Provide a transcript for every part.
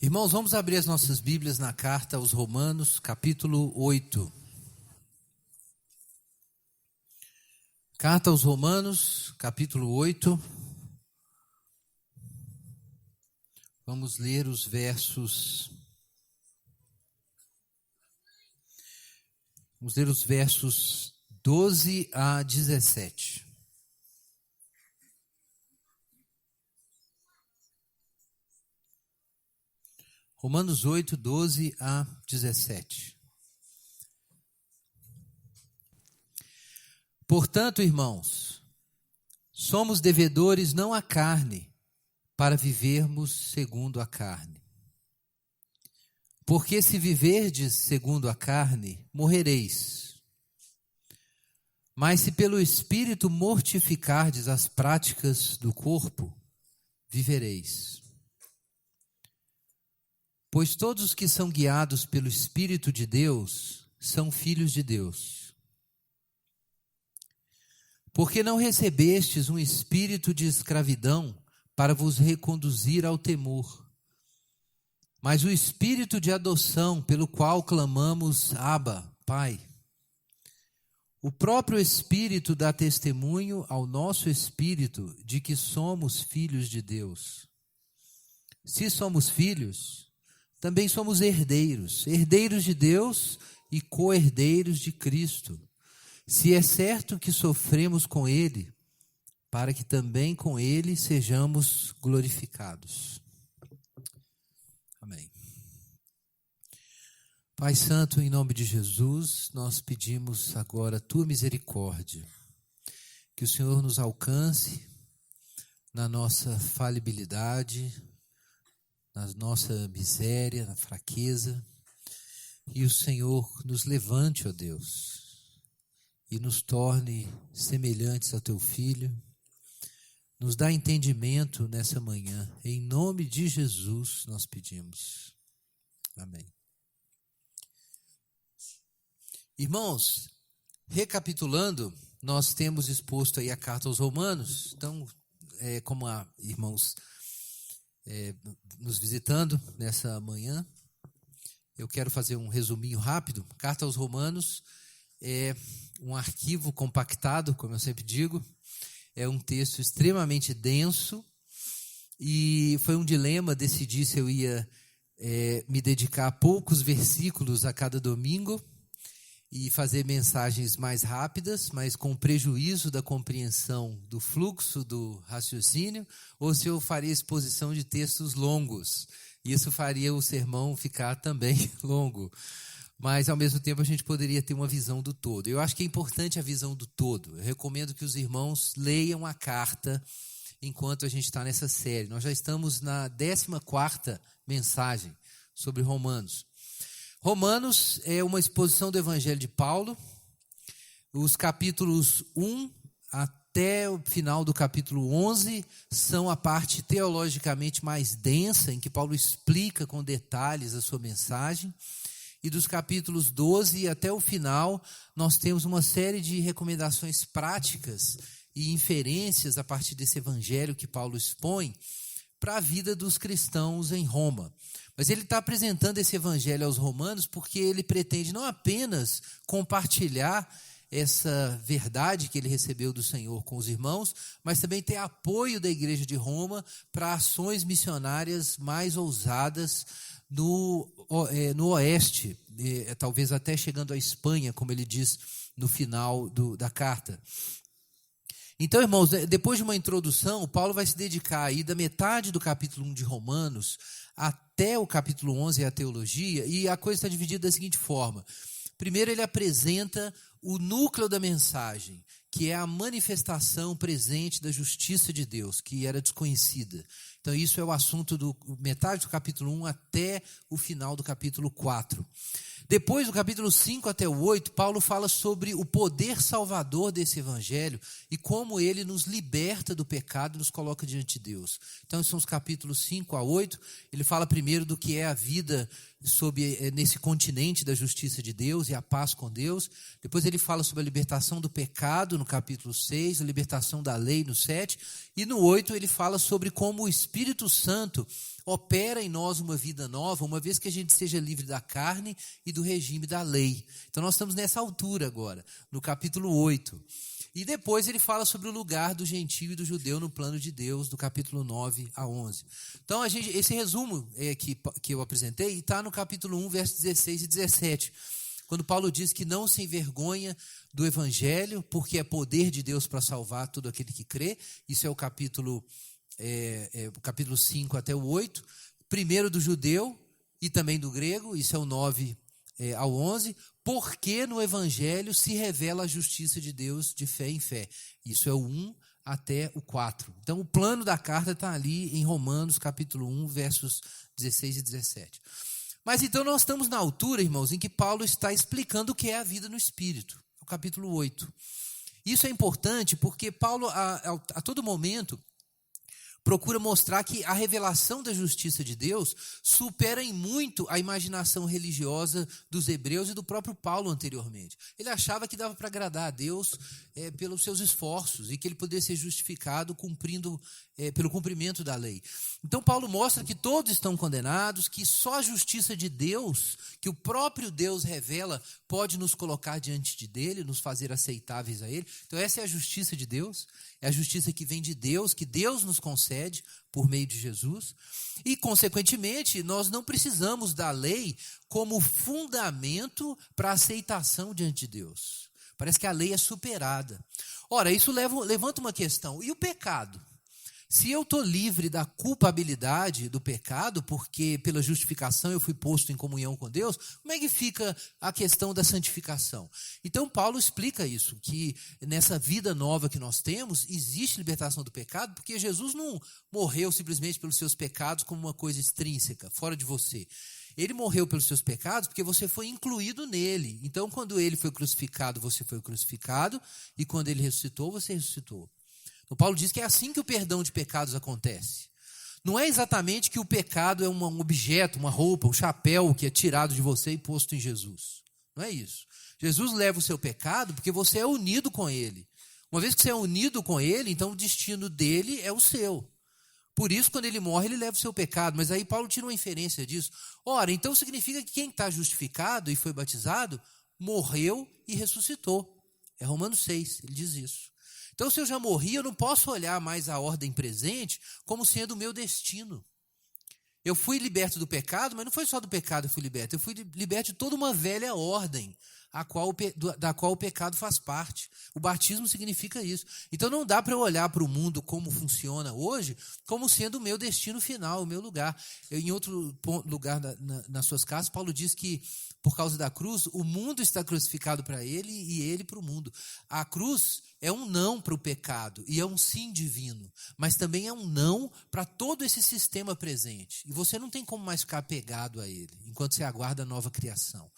Irmãos, vamos abrir as nossas Bíblias na carta aos Romanos, capítulo 8. Carta aos Romanos, capítulo 8. Vamos ler os versos. Vamos ler os versos 12 a 17. Romanos 8, 12 a 17. Portanto, irmãos, somos devedores não à carne, para vivermos segundo a carne. Porque se viverdes segundo a carne, morrereis. Mas se pelo Espírito mortificardes as práticas do corpo, vivereis. Pois todos os que são guiados pelo Espírito de Deus são filhos de Deus. Porque não recebestes um espírito de escravidão para vos reconduzir ao temor, mas o espírito de adoção pelo qual clamamos, Abba, Pai. O próprio Espírito dá testemunho ao nosso espírito de que somos filhos de Deus. Se somos filhos, também somos herdeiros, herdeiros de Deus e co-herdeiros de Cristo, se é certo que sofremos com Ele, para que também com Ele sejamos glorificados. Amém. Pai Santo, em nome de Jesus, nós pedimos agora a Tua misericórdia, que o Senhor nos alcance na nossa falibilidade, na nossa miséria, na fraqueza, e o Senhor nos levante, ó Deus, e nos torne semelhantes ao Teu Filho, nos dá entendimento nessa manhã, em nome de Jesus nós pedimos, amém. Irmãos, recapitulando, nós temos exposto aí a carta aos Romanos, então, como há irmãos nos visitando nessa manhã, eu quero fazer um resuminho rápido. Carta aos Romanos é um arquivo compactado, como eu sempre digo, é um texto extremamente denso e foi um dilema decidir se eu ia me dedicar a poucos versículos a cada domingo e fazer mensagens mais rápidas, mas com prejuízo da compreensão do fluxo do raciocínio, ou se eu faria exposição de textos longos. Isso faria o sermão ficar também longo. Mas, ao mesmo tempo, a gente poderia ter uma visão do todo. Eu acho que é importante a visão do todo. Eu recomendo que os irmãos leiam a carta enquanto a gente está nessa série. Nós já estamos na 14ª mensagem sobre Romanos. Romanos é uma exposição do Evangelho de Paulo. Os capítulos 1 até o final do capítulo 11 são a parte teologicamente mais densa, em que Paulo explica com detalhes a sua mensagem. E dos capítulos 12 até o final, nós temos uma série de recomendações práticas e inferências a partir desse evangelho que Paulo expõe para a vida dos cristãos em Roma. Mas ele está apresentando esse evangelho aos romanos porque ele pretende não apenas compartilhar essa verdade que ele recebeu do Senhor com os irmãos, mas também ter apoio da igreja de Roma para ações missionárias mais ousadas no oeste, talvez até chegando à Espanha, como ele diz no final da carta. Então, irmãos, depois de uma introdução, Paulo vai se dedicar aí da metade do capítulo 1 de Romanos até o capítulo 11, a teologia, e a coisa está dividida da seguinte forma. Primeiro ele apresenta o núcleo da mensagem, que é a manifestação presente da justiça de Deus, que era desconhecida. Então isso é o assunto do metade do capítulo 1 até o final do capítulo 4. Depois, do capítulo 5 até o 8, Paulo fala sobre o poder salvador desse evangelho e como ele nos liberta do pecado e nos coloca diante de Deus. Então, esses são os capítulos 5 a 8. Ele fala primeiro do que é a vida nesse continente da justiça de Deus e a paz com Deus. Depois ele fala sobre a libertação do pecado no capítulo 6, a libertação da lei no 7. E no 8 ele fala sobre como o Espírito Santo opera em nós uma vida nova, uma vez que a gente seja livre da carne e do regime da lei. Então nós estamos nessa altura agora, no capítulo 8. E depois ele fala sobre o lugar do gentio e do judeu no plano de Deus, do capítulo 9 a 11. Então, esse resumo que eu apresentei está no capítulo 1, versos 16 e 17. Quando Paulo diz que não se envergonha do evangelho, porque é poder de Deus para salvar todo aquele que crê. Isso é o capítulo 5 até o 8. Primeiro do judeu e também do grego, isso é o 9 ao 11. Porque no evangelho se revela a justiça de Deus de fé em fé. Isso é o 1 até o 4. Então o plano da carta está ali em Romanos capítulo 1, versos 16 e 17. Mas então nós estamos na altura, irmãos, em que Paulo está explicando o que é a vida no Espírito, o capítulo 8. Isso é importante porque Paulo, a todo momento, procura mostrar que a revelação da justiça de Deus supera em muito a imaginação religiosa dos hebreus e do próprio Paulo anteriormente. Ele achava que dava para agradar a Deus pelos seus esforços e que ele poderia ser justificado pelo cumprimento da lei. Então Paulo mostra que todos estão condenados, que só a justiça de Deus, que o próprio Deus revela, pode nos colocar diante dele, nos fazer aceitáveis a ele. Então essa é a justiça de Deus, é a justiça que vem de Deus, que Deus nos concede por meio de Jesus. E, consequentemente, nós não precisamos da lei como fundamento para a aceitação diante de Deus. Parece que a lei é superada. Ora, isso levanta uma questão. E o pecado? Se eu estou livre da culpabilidade do pecado, porque pela justificação eu fui posto em comunhão com Deus, como é que fica a questão da santificação? Então Paulo explica isso, que nessa vida nova que nós temos, existe libertação do pecado, porque Jesus não morreu simplesmente pelos seus pecados como uma coisa extrínseca, fora de você. Ele morreu pelos seus pecados porque você foi incluído nele. Então quando ele foi crucificado, você foi crucificado, e quando ele ressuscitou, você ressuscitou. Então, Paulo diz que é assim que o perdão de pecados acontece. Não é exatamente que o pecado é um objeto, uma roupa, um chapéu que é tirado de você e posto em Jesus. Não é isso. Jesus leva o seu pecado porque você é unido com ele. Uma vez que você é unido com ele, então o destino dele é o seu. Por isso, quando ele morre, ele leva o seu pecado. Mas aí Paulo tira uma inferência disso. Ora, então significa que quem está justificado e foi batizado, morreu e ressuscitou. É Romanos 6, ele diz isso. Então, se eu já morri, eu não posso olhar mais a ordem presente como sendo o meu destino. Eu fui liberto do pecado, mas não foi só do pecado que eu fui liberto. Eu fui liberto de toda uma velha ordem, da qual o pecado faz parte. O batismo significa isso. Então, não dá para eu olhar para o mundo como funciona hoje, como sendo o meu destino final, o meu lugar. Em outro lugar nas suas cartas, Paulo diz que, por causa da cruz, o mundo está crucificado para ele e ele para o mundo. A cruz é um não para o pecado e é um sim divino, mas também é um não para todo esse sistema presente. E você não tem como mais ficar apegado a ele, enquanto você aguarda a nova criação.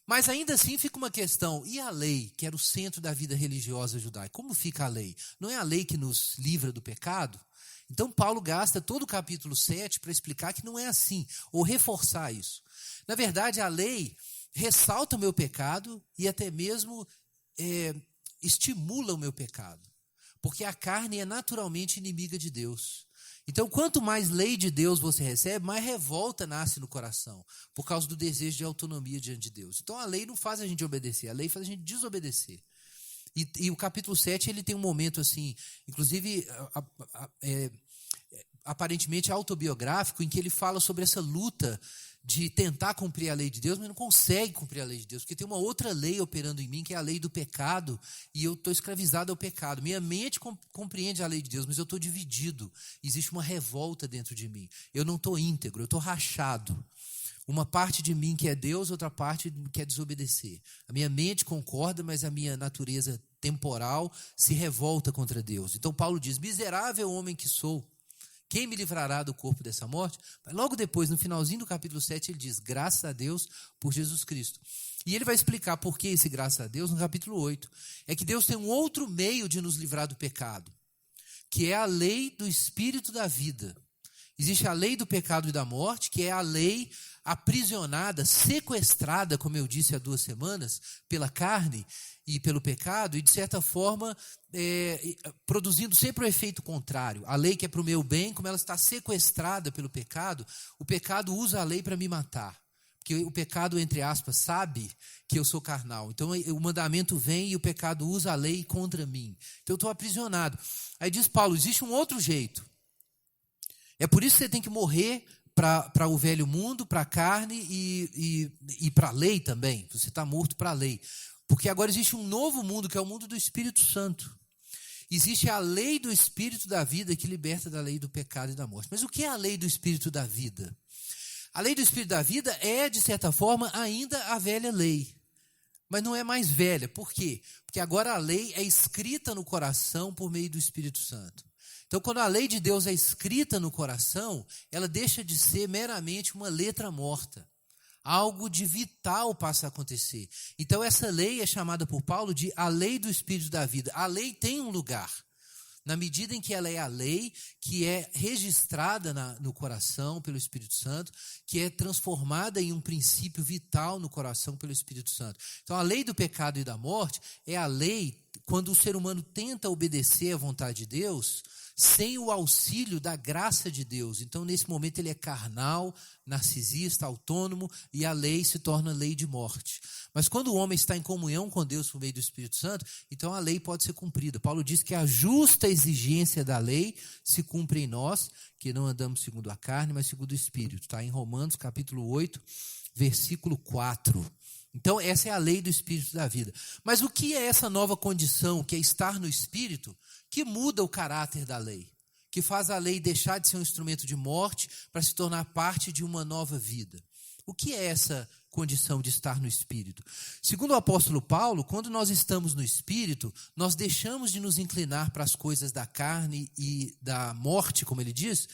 Mas ainda assim fica uma questão, e a lei, que era o centro da vida religiosa judaica? Como fica a lei? Não é a lei que nos livra do pecado? Então Paulo gasta todo o capítulo 7 para explicar que não é assim, ou reforçar isso. Na verdade, a lei ressalta o meu pecado e até mesmo estimula o meu pecado, porque a carne é naturalmente inimiga de Deus. Então, quanto mais lei de Deus você recebe, mais revolta nasce no coração, por causa do desejo de autonomia diante de Deus. Então, a lei não faz a gente obedecer, a lei faz a gente desobedecer. E o capítulo 7, ele tem um momento assim, inclusive aparentemente autobiográfico, em que ele fala sobre essa luta de tentar cumprir a lei de Deus, mas não consegue cumprir a lei de Deus, porque tem uma outra lei operando em mim, que é a lei do pecado, e eu estou escravizado ao pecado. Minha mente compreende a lei de Deus, mas eu estou dividido. Existe uma revolta dentro de mim. Eu não estou íntegro, eu estou rachado. Uma parte de mim que é Deus, outra parte quer desobedecer. A minha mente concorda, mas a minha natureza temporal se revolta contra Deus. Então Paulo diz, miserável homem que sou, quem me livrará do corpo dessa morte? Mas logo depois, no finalzinho do capítulo 7, ele diz, graças a Deus por Jesus Cristo. E ele vai explicar por que esse graças a Deus no capítulo 8. É que Deus tem um outro meio de nos livrar do pecado, que é a lei do Espírito da vida. Existe a lei do pecado e da morte, que é a lei aprisionada, sequestrada, como eu disse há 2 semanas, pela carne e pelo pecado, e de certa forma produzindo sempre o efeito contrário. A lei que é para o meu bem, como ela está sequestrada pelo pecado, o pecado usa a lei para me matar. Porque o pecado, entre aspas, sabe que eu sou carnal. Então o mandamento vem e o pecado usa a lei contra mim. Então eu estou aprisionado. Aí diz Paulo, existe um outro jeito. É por isso que você tem que morrer para o velho mundo, para a carne e para a lei também. Você está morto para a lei. Porque agora existe um novo mundo, que é o mundo do Espírito Santo. Existe a lei do Espírito da vida que liberta da lei do pecado e da morte. Mas o que é a lei do Espírito da vida? A lei do Espírito da vida é, de certa forma, ainda a velha lei. Mas não é mais velha. Por quê? Porque agora a lei é escrita no coração por meio do Espírito Santo. Então, quando a lei de Deus é escrita no coração, ela deixa de ser meramente uma letra morta. Algo de vital passa a acontecer. Então, essa lei é chamada por Paulo de a lei do Espírito da vida. A lei tem um lugar. Na medida em que ela é a lei, que é registrada no coração pelo Espírito Santo, que é transformada em um princípio vital no coração pelo Espírito Santo. Então, a lei do pecado e da morte é a lei quando o ser humano tenta obedecer à vontade de Deus, sem o auxílio da graça de Deus. Então, nesse momento, ele é carnal, narcisista, autônomo, e a lei se torna lei de morte. Mas quando o homem está em comunhão com Deus por meio do Espírito Santo, então a lei pode ser cumprida. Paulo diz que a justa exigência da lei se cumpre em nós, que não andamos segundo a carne, mas segundo o Espírito. Está em Romanos, capítulo 8, versículo 4. Então, essa é a lei do Espírito da vida. Mas o que é essa nova condição, que é estar no Espírito, que muda o caráter da lei, que faz a lei deixar de ser um instrumento de morte para se tornar parte de uma nova vida? O que é essa condição de estar no Espírito? Segundo o apóstolo Paulo, quando nós estamos no Espírito, nós deixamos de nos inclinar para as coisas da carne e da morte, como ele diz,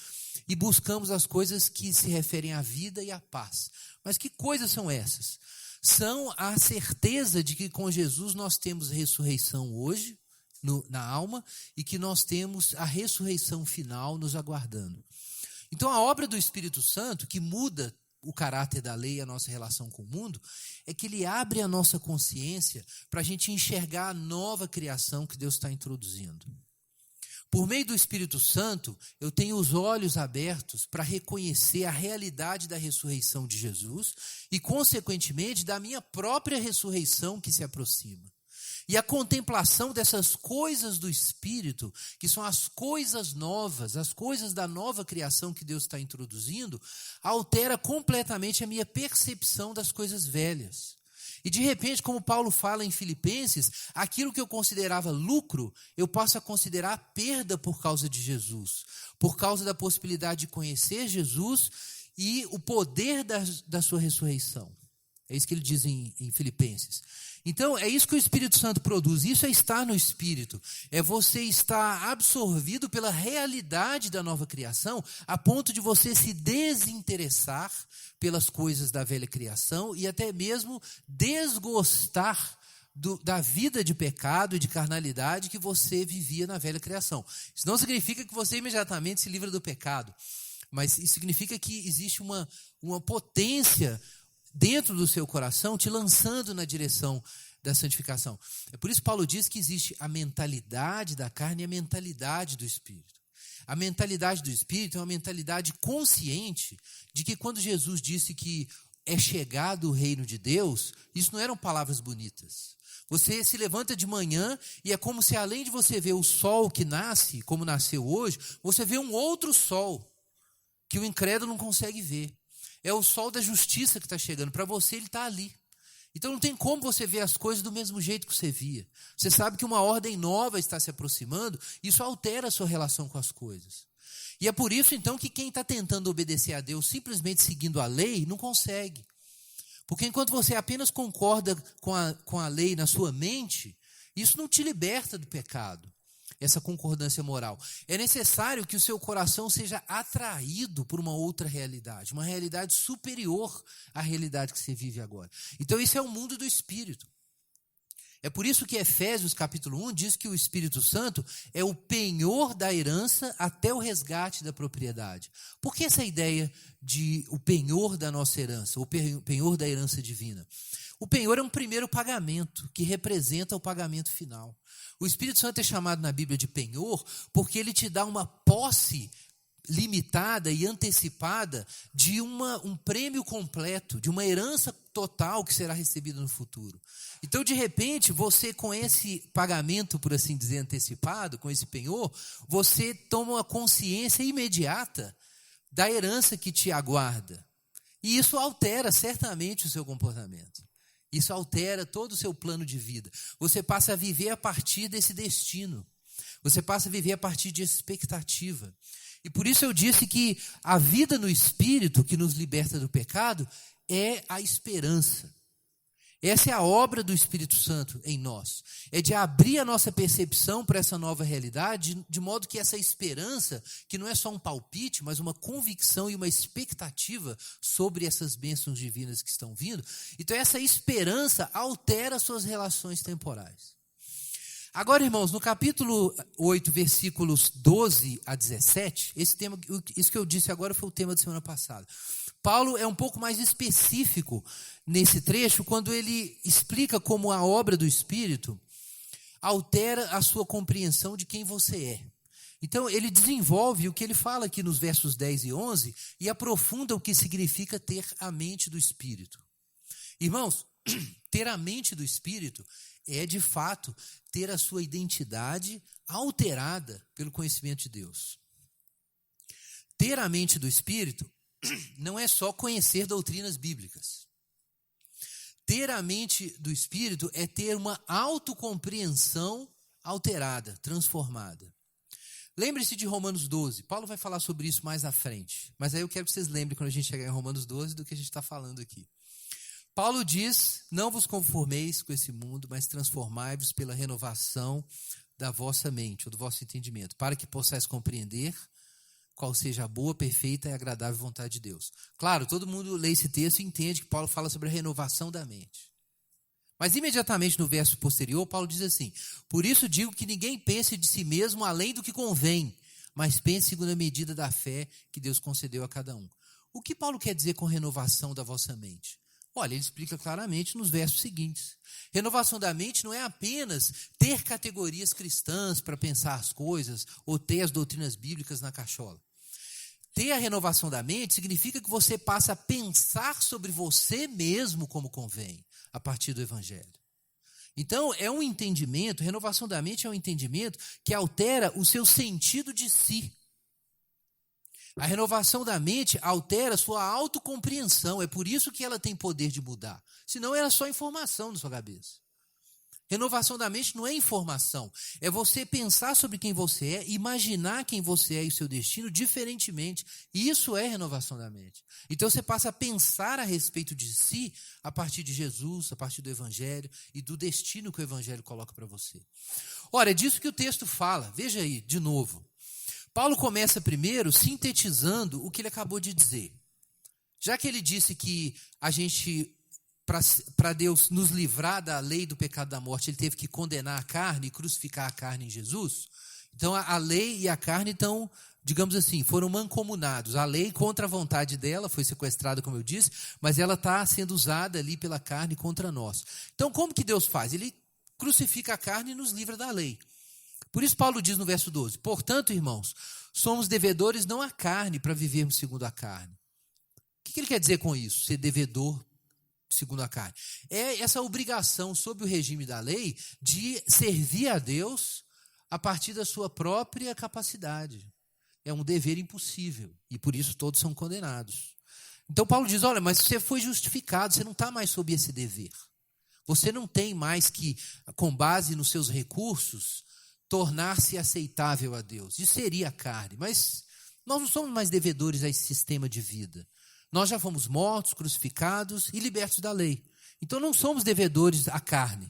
e buscamos as coisas que se referem à vida e à paz. Mas que coisas são essas? São a certeza de que com Jesus nós temos ressurreição hoje, na alma, e que nós temos a ressurreição final nos aguardando. Então a obra do Espírito Santo, que muda o caráter da lei e a nossa relação com o mundo, é que ele abre a nossa consciência para a gente enxergar a nova criação que Deus está introduzindo. Por meio do Espírito Santo, eu tenho os olhos abertos para reconhecer a realidade da ressurreição de Jesus e, consequentemente, da minha própria ressurreição que se aproxima. E a contemplação dessas coisas do Espírito, que são as coisas novas, as coisas da nova criação que Deus está introduzindo, altera completamente a minha percepção das coisas velhas. E de repente, como Paulo fala em Filipenses, aquilo que eu considerava lucro, eu passo a considerar perda por causa de Jesus, por causa da possibilidade de conhecer Jesus e o poder da sua ressurreição. É isso que ele diz em Filipenses. Então, é isso que o Espírito Santo produz. Isso é estar no Espírito. É você estar absorvido pela realidade da nova criação, a ponto de você se desinteressar pelas coisas da velha criação e até mesmo desgostar da vida de pecado e de carnalidade que você vivia na velha criação. Isso não significa que você imediatamente se livra do pecado, mas isso significa que existe uma potência dentro do seu coração, te lançando na direção da santificação. É por isso que Paulo diz que existe a mentalidade da carne e a mentalidade do Espírito. A mentalidade do Espírito é uma mentalidade consciente de que quando Jesus disse que é chegado o reino de Deus, isso não eram palavras bonitas. Você se levanta de manhã e é como se, além de você ver o sol que nasce, como nasceu hoje, você vê um outro sol que o incrédulo não consegue ver. É o sol da justiça que está chegando. Para você, ele está ali. Então não tem como você ver as coisas do mesmo jeito que você via. Você sabe que uma ordem nova está se aproximando, isso altera a sua relação com as coisas. E é por isso, então, que quem está tentando obedecer a Deus simplesmente seguindo a lei, não consegue. Porque enquanto você apenas concorda com a lei na sua mente, isso não te liberta do pecado. Essa concordância moral. É necessário que o seu coração seja atraído por uma outra realidade, uma realidade superior à realidade que você vive agora. Então, isso é o mundo do Espírito. É por isso que Efésios capítulo 1 diz que o Espírito Santo é o penhor da herança até o resgate da propriedade. Por que essa ideia de o penhor da nossa herança, o penhor da herança divina? O penhor é um primeiro pagamento que representa o pagamento final. O Espírito Santo é chamado na Bíblia de penhor porque ele te dá uma posse limitada e antecipada de um prêmio completo, de uma herança total que será recebida no futuro. Então, de repente, você com esse pagamento, por assim dizer, antecipado, com esse penhor, você toma uma consciência imediata da herança que te aguarda. E isso altera certamente o seu comportamento. Isso altera todo o seu plano de vida. Você passa a viver a partir desse destino. Você passa a viver a partir de expectativa. E por isso eu disse que a vida no Espírito, que nos liberta do pecado, é a esperança. Essa é a obra do Espírito Santo em nós. É de abrir a nossa percepção para essa nova realidade, de modo que essa esperança, que não é só um palpite, mas uma convicção e uma expectativa sobre essas bênçãos divinas que estão vindo. Então essa esperança altera suas relações temporais. Agora, irmãos, no capítulo 8, versículos 12 a 17, isso que eu disse agora foi o tema da semana passada. Paulo é um pouco mais específico nesse trecho, quando ele explica como a obra do Espírito altera a sua compreensão de quem você é. Então, ele desenvolve o que ele fala aqui nos versos 10 e 11 e aprofunda o que significa ter a mente do Espírito. Irmãos, ter a mente do Espírito é, de fato, ter a sua identidade alterada pelo conhecimento de Deus. Ter a mente do Espírito não é só conhecer doutrinas bíblicas. Ter a mente do Espírito é ter uma autocompreensão alterada, transformada. Lembre-se de Romanos 12. Paulo vai falar sobre isso mais à frente. Mas aí eu quero que vocês lembrem, quando a gente chegar em Romanos 12, do que a gente está falando aqui. Paulo diz, não vos conformeis com esse mundo, mas transformai-vos pela renovação da vossa mente, ou do vosso entendimento, para que possais compreender qual seja a boa, perfeita e agradável vontade de Deus. Claro, todo mundo lê esse texto e entende que Paulo fala sobre a renovação da mente. Mas imediatamente no verso posterior, Paulo diz assim: por isso digo que ninguém pense de si mesmo além do que convém, mas pense segundo a medida da fé que Deus concedeu a cada um. O que Paulo quer dizer com renovação da vossa mente? Olha, ele explica claramente nos versos seguintes. Renovação da mente não é apenas ter categorias cristãs para pensar as coisas ou ter as doutrinas bíblicas na cachola. Ter a renovação da mente significa que você passa a pensar sobre você mesmo como convém, a partir do Evangelho. Então, é um entendimento, renovação da mente é um entendimento que altera o seu sentido de si. A renovação da mente altera a sua autocompreensão. É por isso que ela tem poder de mudar. Senão era só informação na sua cabeça. Renovação da mente não é informação. É você pensar sobre quem você é, imaginar quem você é e o seu destino diferentemente. Isso é renovação da mente. Então você passa a pensar a respeito de si a partir de Jesus, a partir do Evangelho e do destino que o Evangelho coloca para você. Ora, é disso que o texto fala. Veja aí, de novo. Paulo começa primeiro sintetizando o que ele acabou de dizer. Já que ele disse que a gente, para Deus nos livrar da lei do pecado da morte, ele teve que condenar a carne e crucificar a carne em Jesus. Então a lei e a carne estão, digamos assim, foram mancomunados. A lei contra a vontade dela foi sequestrada, como eu disse, mas ela está sendo usada ali pela carne contra nós. Então como que Deus faz? Ele crucifica a carne e nos livra da lei. Por isso Paulo diz no verso 12, portanto, irmãos, somos devedores não à carne para vivermos segundo a carne. O que ele quer dizer com isso, ser devedor segundo a carne? É essa obrigação sob o regime da lei de servir a Deus a partir da sua própria capacidade. É um dever impossível e por isso todos são condenados. Então Paulo diz, olha, mas você foi justificado, você não está mais sob esse dever. Você não tem mais que, com base nos seus recursos, tornar-se aceitável a Deus. Isso seria a carne, mas nós não somos mais devedores a esse sistema de vida. Nós já fomos mortos, crucificados e libertos da lei. Então não somos devedores à carne.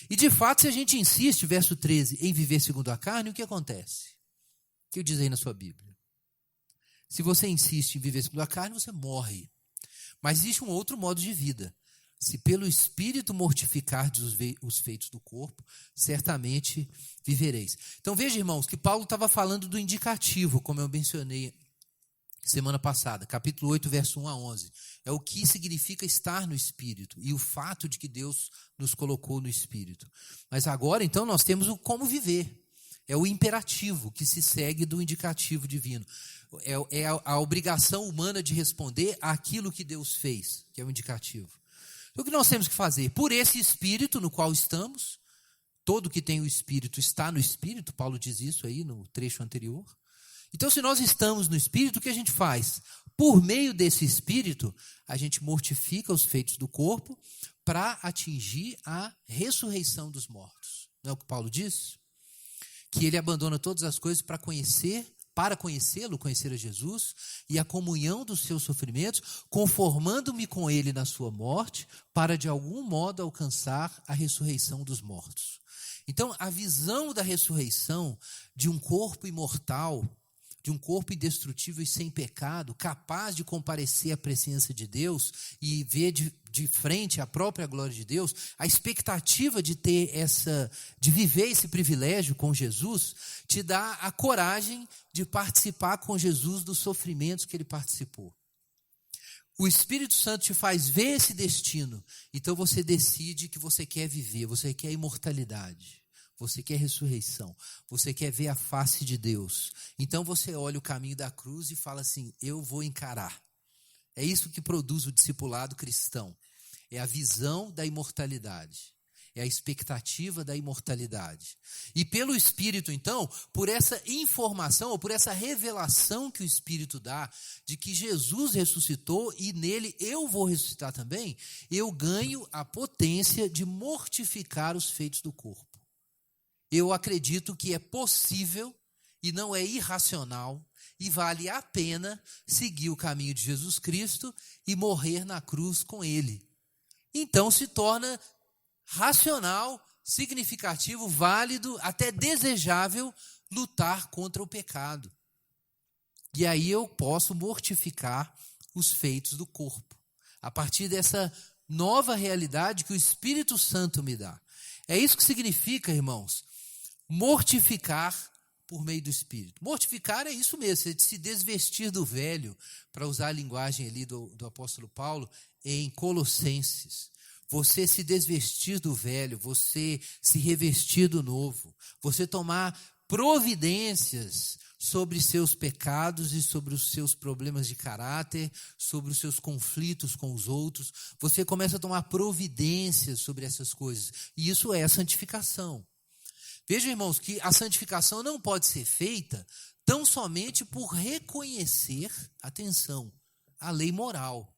E de fato, se a gente insiste, verso 13, em viver segundo a carne, o que acontece? O que diz aí na sua Bíblia? Se você insiste em viver segundo a carne, você morre. Mas existe um outro modo de vida. Se pelo Espírito mortificardes os feitos do corpo, certamente vivereis. Então veja, irmãos, que Paulo estava falando do indicativo, como eu mencionei semana passada, capítulo 8, verso 1 a 11. É o que significa estar no Espírito e o fato de que Deus nos colocou no Espírito. Mas agora, então, nós temos o como viver. É o imperativo que se segue do indicativo divino. É a obrigação humana de responder àquilo que Deus fez, que é o indicativo. Então, o que nós temos que fazer? Por esse Espírito no qual estamos, todo que tem o Espírito está no Espírito, Paulo diz isso aí no trecho anterior. Então, se nós estamos no Espírito, o que a gente faz? Por meio desse Espírito, a gente mortifica os feitos do corpo para atingir a ressurreição dos mortos. Não é o que Paulo diz? Que ele abandona todas as coisas para conhecê-lo, conhecer a Jesus, e a comunhão dos seus sofrimentos, conformando-me com ele na sua morte, para de algum modo alcançar a ressurreição dos mortos. Então, a visão da ressurreição de um corpo imortal, de um corpo indestrutível e sem pecado, capaz de comparecer à presença de Deus e ver de frente a própria glória de Deus, a expectativa de de viver esse privilégio com Jesus, te dá a coragem de participar com Jesus dos sofrimentos que ele participou. O Espírito Santo te faz ver esse destino, então você decide que você quer viver, você quer imortalidade. Você quer ressurreição, você quer ver a face de Deus. Então você olha o caminho da cruz e fala assim, eu vou encarar. É isso que produz o discipulado cristão. É a visão da imortalidade. É a expectativa da imortalidade. E pelo Espírito, então, por essa informação, ou por essa revelação que o Espírito dá, de que Jesus ressuscitou e nele eu vou ressuscitar também, eu ganho a potência de mortificar os feitos do corpo. Eu acredito que é possível e não é irracional e vale a pena seguir o caminho de Jesus Cristo e morrer na cruz com ele. Então se torna racional, significativo, válido, até desejável lutar contra o pecado. E aí eu posso mortificar os feitos do corpo, a partir dessa nova realidade que o Espírito Santo me dá. É isso que significa, irmãos, mortificar por meio do Espírito. Mortificar é isso mesmo, é se desvestir do velho, para usar a linguagem ali do apóstolo Paulo, em Colossenses. Você se desvestir do velho, você se revestir do novo, você tomar providências sobre seus pecados e sobre os seus problemas de caráter, sobre os seus conflitos com os outros. Você começa a tomar providências sobre essas coisas. E isso é a santificação. Vejam, irmãos, que a santificação não pode ser feita tão somente por reconhecer, atenção, a lei moral.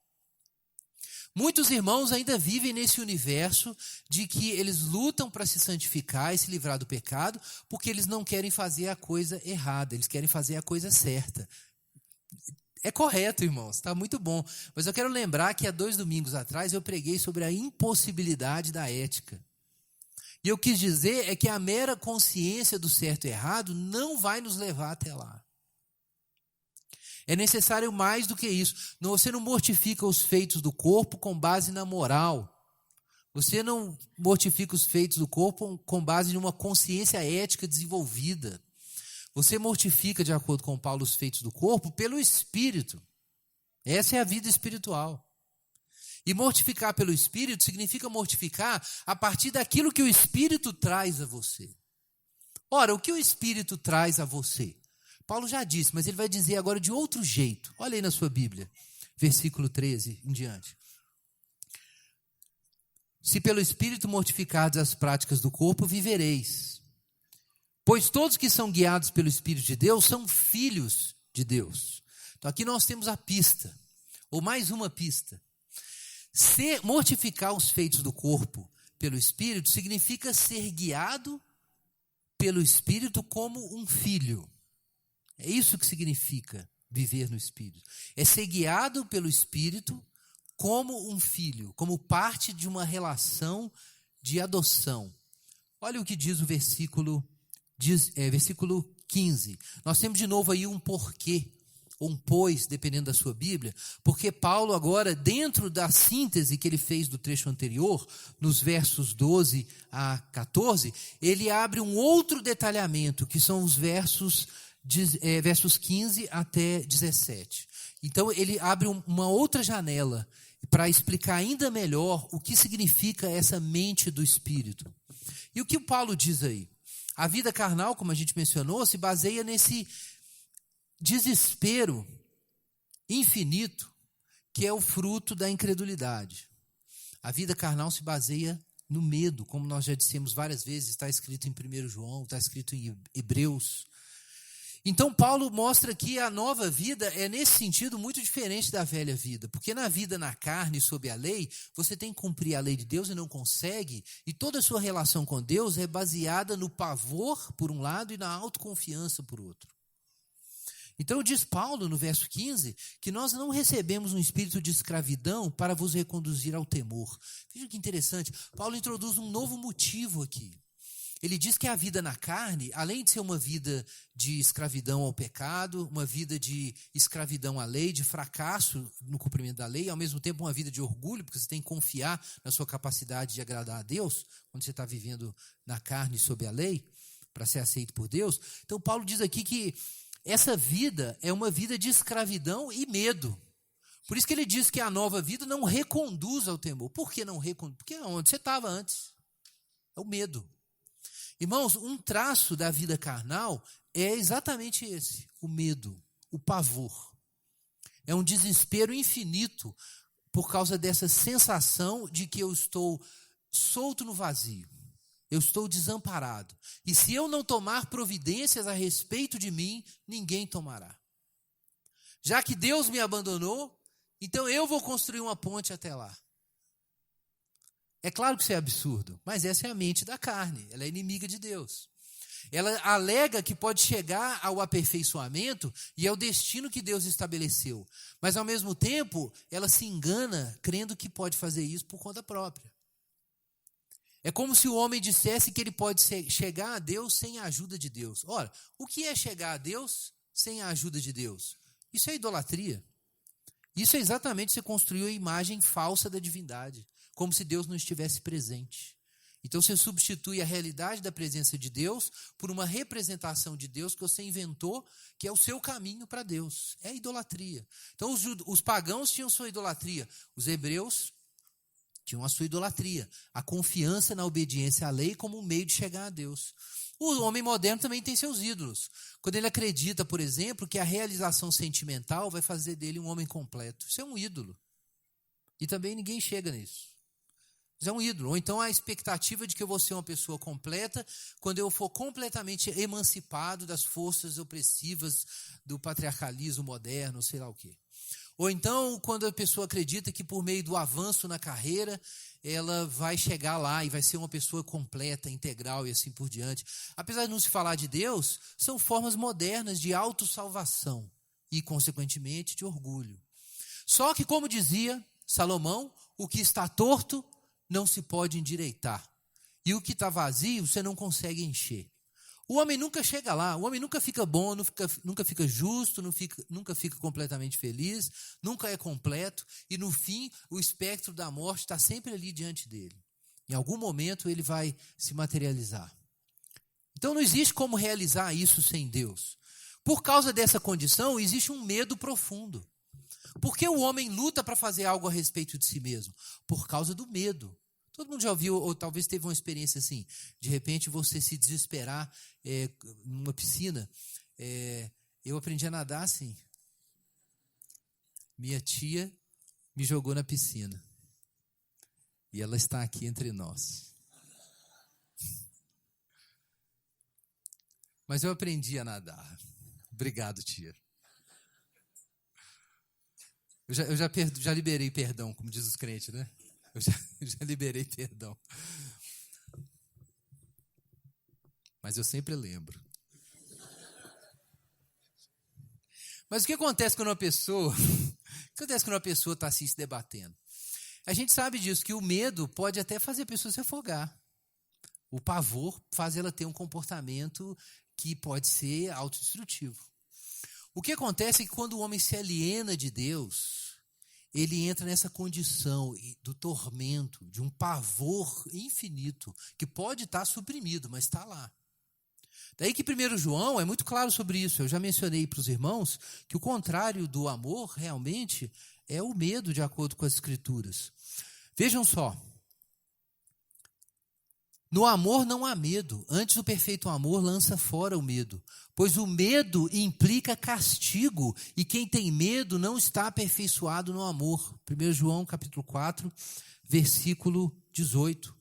Muitos irmãos ainda vivem nesse universo de que eles lutam para se santificar e se livrar do pecado, porque eles não querem fazer a coisa errada, eles querem fazer a coisa certa. É correto, irmãos, está muito bom. Mas eu quero lembrar que há 2 domingos atrás eu preguei sobre a impossibilidade da ética. E eu quis dizer é que a mera consciência do certo e errado não vai nos levar até lá. É necessário mais do que isso. Você não mortifica os feitos do corpo com base na moral. Você não mortifica os feitos do corpo com base em uma consciência ética desenvolvida. Você mortifica, de acordo com Paulo, os feitos do corpo pelo Espírito. Essa é a vida espiritual. E mortificar pelo Espírito significa mortificar a partir daquilo que o Espírito traz a você. Ora, o que o Espírito traz a você? Paulo já disse, mas ele vai dizer agora de outro jeito. Olha aí na sua Bíblia, versículo 13 em diante. Se pelo Espírito mortificardes as práticas do corpo, vivereis. Pois todos que são guiados pelo Espírito de Deus são filhos de Deus. Então aqui nós temos a pista, ou mais uma pista. Mortificar os feitos do corpo pelo Espírito significa ser guiado pelo Espírito como um filho. É isso que significa viver no Espírito. É ser guiado pelo Espírito como um filho, como parte de uma relação de adoção. Olha o que diz o versículo 15. Nós temos de novo aí um porquê. ou um pois, dependendo da sua Bíblia, porque Paulo agora, dentro da síntese que ele fez do trecho anterior, nos versos 12 a 14, ele abre um outro detalhamento, que são os versos 15 até 17. Então ele abre uma outra janela para explicar ainda melhor o que significa essa mente do Espírito. E o que o Paulo diz aí? A vida carnal, como a gente mencionou, se baseia nesse desespero infinito que é o fruto da incredulidade. A vida carnal se baseia no medo, como nós já dissemos várias vezes, está escrito em 1 João, está escrito em Hebreus. Então Paulo mostra que a nova vida é nesse sentido muito diferente da velha vida, porque na vida na carne, sob a lei, você tem que cumprir a lei de Deus e não consegue, e toda a sua relação com Deus é baseada no pavor por um lado e na autoconfiança por outro. Então diz Paulo no verso 15 que nós não recebemos um espírito de escravidão para vos reconduzir ao temor. Veja que interessante, Paulo introduz um novo motivo aqui. Ele diz que a vida na carne, além de ser uma vida de escravidão ao pecado, uma vida de escravidão à lei, de fracasso no cumprimento da lei, ao mesmo tempo uma vida de orgulho, porque você tem que confiar na sua capacidade de agradar a Deus, quando você está vivendo na carne sob a lei, para ser aceito por Deus. Então Paulo diz aqui que essa vida é uma vida de escravidão e medo. Por isso que ele diz que a nova vida não reconduz ao temor. Por que não reconduz? Porque é onde você estava antes. É o medo. Irmãos, um traço da vida carnal é exatamente esse, o medo, o pavor. É um desespero infinito por causa dessa sensação de que eu estou solto no vazio. Eu estou desamparado. E se eu não tomar providências a respeito de mim, ninguém tomará. Já que Deus me abandonou, então eu vou construir uma ponte até lá. É claro que isso é absurdo, mas essa é a mente da carne, ela é inimiga de Deus. Ela alega que pode chegar ao aperfeiçoamento e ao destino que Deus estabeleceu, mas ao mesmo tempo ela se engana crendo que pode fazer isso por conta própria. É como se o homem dissesse que ele pode chegar a Deus sem a ajuda de Deus. Ora, o que é chegar a Deus sem a ajuda de Deus? Isso é idolatria. Isso é exatamente você construir a imagem falsa da divindade, como se Deus não estivesse presente. Então você substitui a realidade da presença de Deus por uma representação de Deus que você inventou, que é o seu caminho para Deus. É idolatria. Então os pagãos tinham sua idolatria, os hebreus tinham a sua idolatria, a confiança na obediência à lei como um meio de chegar a Deus. O homem moderno também tem seus ídolos. Quando ele acredita, por exemplo, que a realização sentimental vai fazer dele um homem completo. Isso é um ídolo. E também ninguém chega nisso. Isso é um ídolo. Ou então a expectativa de que eu vou ser uma pessoa completa quando eu for completamente emancipado das forças opressivas do patriarcalismo moderno, sei lá o quê. Ou então, quando a pessoa acredita que por meio do avanço na carreira, ela vai chegar lá e vai ser uma pessoa completa, integral e assim por diante. Apesar de não se falar de Deus, são formas modernas de autossalvação e, consequentemente, de orgulho. Só que, como dizia Salomão, o que está torto não se pode endireitar. E o que está vazio, você não consegue encher. O homem nunca chega lá, o homem nunca fica bom, nunca fica justo, nunca fica completamente feliz, nunca é completo, e no fim o espectro da morte está sempre ali diante dele. Em algum momento ele vai se materializar. Então não existe como realizar isso sem Deus. Por causa dessa condição, existe um medo profundo. Por que o homem luta para fazer algo a respeito de si mesmo? Por causa do medo. Todo mundo já ouviu, ou talvez teve uma experiência assim, de repente você se desesperar numa piscina. Eu aprendi a nadar assim. Minha tia me jogou na piscina. E ela está aqui entre nós. Mas eu aprendi a nadar. Obrigado, tia. Eu já liberei perdão, como diz os crentes, né? Eu já liberei perdão. Mas eu sempre lembro. Mas o que acontece quando uma pessoa está assim se debatendo? A gente sabe disso, que o medo pode até fazer a pessoa se afogar. O pavor faz ela ter um comportamento que pode ser autodestrutivo. O que acontece é que quando o homem se aliena de Deus, ele entra nessa condição do tormento, de um pavor infinito, que pode estar suprimido, mas está lá. Daí que 1 João é muito claro sobre isso. Eu já mencionei para os irmãos que o contrário do amor realmente é o medo, de acordo com as Escrituras. Vejam só. No amor não há medo. Antes, o perfeito amor lança fora o medo. Pois o medo implica castigo, e quem tem medo não está aperfeiçoado no amor. 1 João capítulo 4, versículo 18.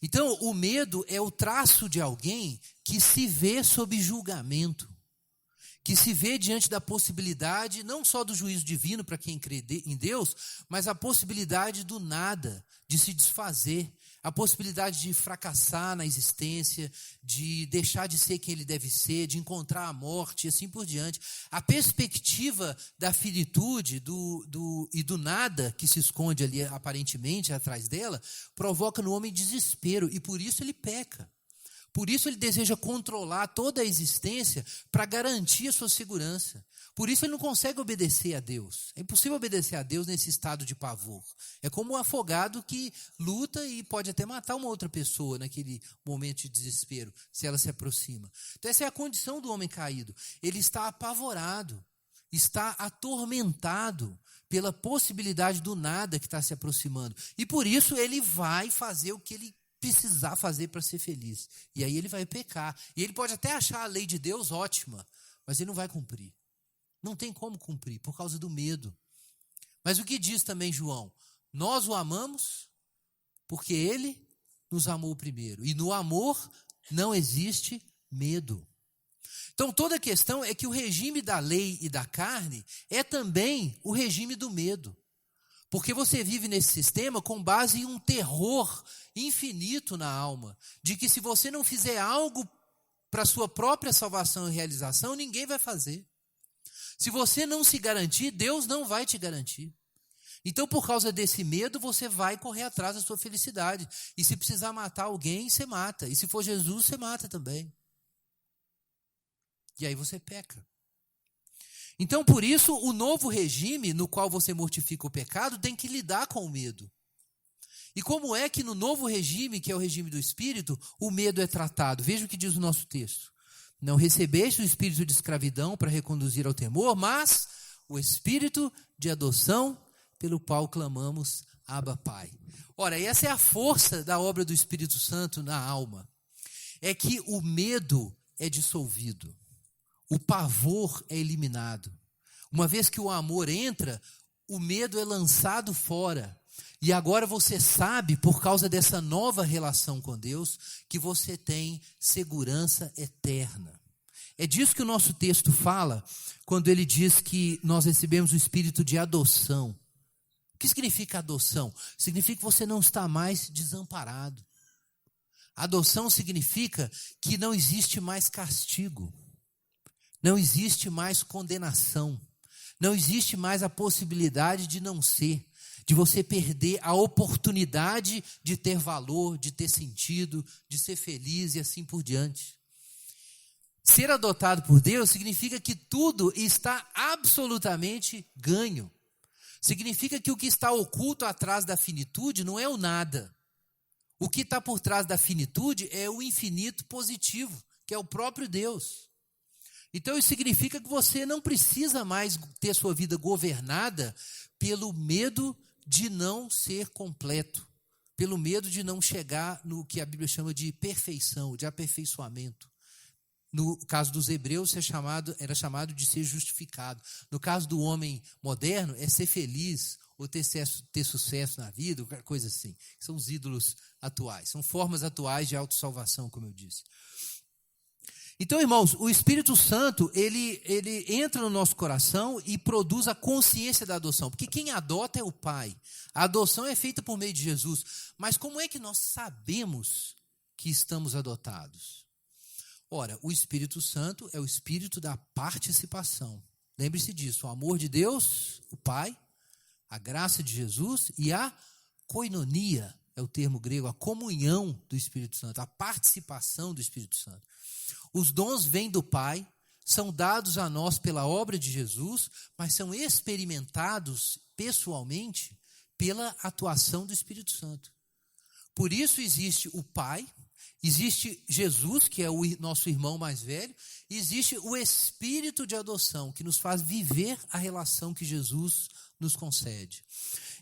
Então, o medo é o traço de alguém que se vê sob julgamento, que se vê diante da possibilidade, não só do juízo divino para quem crê em Deus, mas a possibilidade do nada, de se desfazer, a possibilidade de fracassar na existência, de deixar de ser quem ele deve ser, de encontrar a morte e assim por diante. A perspectiva da finitude e do nada que se esconde ali aparentemente atrás dela, provoca no homem desespero, e por isso ele peca. Por isso ele deseja controlar toda a existência para garantir a sua segurança. Por isso ele não consegue obedecer a Deus. É impossível obedecer a Deus nesse estado de pavor. É como um afogado que luta e pode até matar uma outra pessoa naquele momento de desespero, se ela se aproxima. Então essa é a condição do homem caído. Ele está apavorado, está atormentado pela possibilidade do nada que está se aproximando. E por isso ele vai fazer o que ele precisar fazer para ser feliz. E aí ele vai pecar. E ele pode até achar a lei de Deus ótima, mas ele não vai cumprir. Não tem como cumprir, por causa do medo. Mas o que diz também João? Nós o amamos porque ele nos amou primeiro. E no amor não existe medo. Então toda a questão é que o regime da lei e da carne é também o regime do medo. Porque você vive nesse sistema com base em um terror infinito na alma, de que se você não fizer algo para a sua própria salvação e realização, ninguém vai fazer. Se você não se garantir, Deus não vai te garantir. Então, por causa desse medo, você vai correr atrás da sua felicidade. E se precisar matar alguém, você mata. E se for Jesus, você mata também. E aí você peca. Então, por isso, o novo regime no qual você mortifica o pecado tem que lidar com o medo. E como é que no novo regime, que é o regime do Espírito, o medo é tratado? Veja o que diz o nosso texto. Não recebeste o espírito de escravidão para reconduzir ao temor, mas o espírito de adoção pelo qual clamamos Abba, Pai. Ora, essa é a força da obra do Espírito Santo na alma. É que o medo é dissolvido. O pavor é eliminado. Uma vez que o amor entra, o medo é lançado fora. E agora você sabe, por causa dessa nova relação com Deus, que você tem segurança eterna. É disso que o nosso texto fala, quando ele diz que nós recebemos o espírito de adoção. O que significa adoção? Significa que você não está mais desamparado. Adoção significa que não existe mais castigo. Não existe mais condenação. Não existe mais a possibilidade de não ser, de você perder a oportunidade de ter valor, de ter sentido, de ser feliz e assim por diante. Ser adotado por Deus significa que tudo está absolutamente ganho. Significa que o que está oculto atrás da finitude não é o nada. O que está por trás da finitude é o infinito positivo, que é o próprio Deus. Então isso significa que você não precisa mais ter sua vida governada pelo medo de não ser completo, pelo medo de não chegar no que a Bíblia chama de perfeição, de aperfeiçoamento. No caso dos hebreus era chamado de ser justificado. No caso do homem moderno é ser feliz ou ter sucesso na vida, coisa assim. São os ídolos atuais, são formas atuais de autossalvação, como eu disse. Então, irmãos, o Espírito Santo, ele entra no nosso coração e produz a consciência da adoção. Porque quem adota é o Pai. A adoção é feita por meio de Jesus. Mas como é que nós sabemos que estamos adotados? Ora, o Espírito Santo é o Espírito da participação. Lembre-se disso, o amor de Deus, o Pai, a graça de Jesus e a koinonia, é o termo grego, a comunhão do Espírito Santo, a participação do Espírito Santo. Os dons vêm do Pai, são dados a nós pela obra de Jesus, mas são experimentados pessoalmente pela atuação do Espírito Santo. Por isso existe o Pai, existe Jesus, que é o nosso irmão mais velho, e existe o Espírito de adoção, que nos faz viver a relação que Jesus nos concede.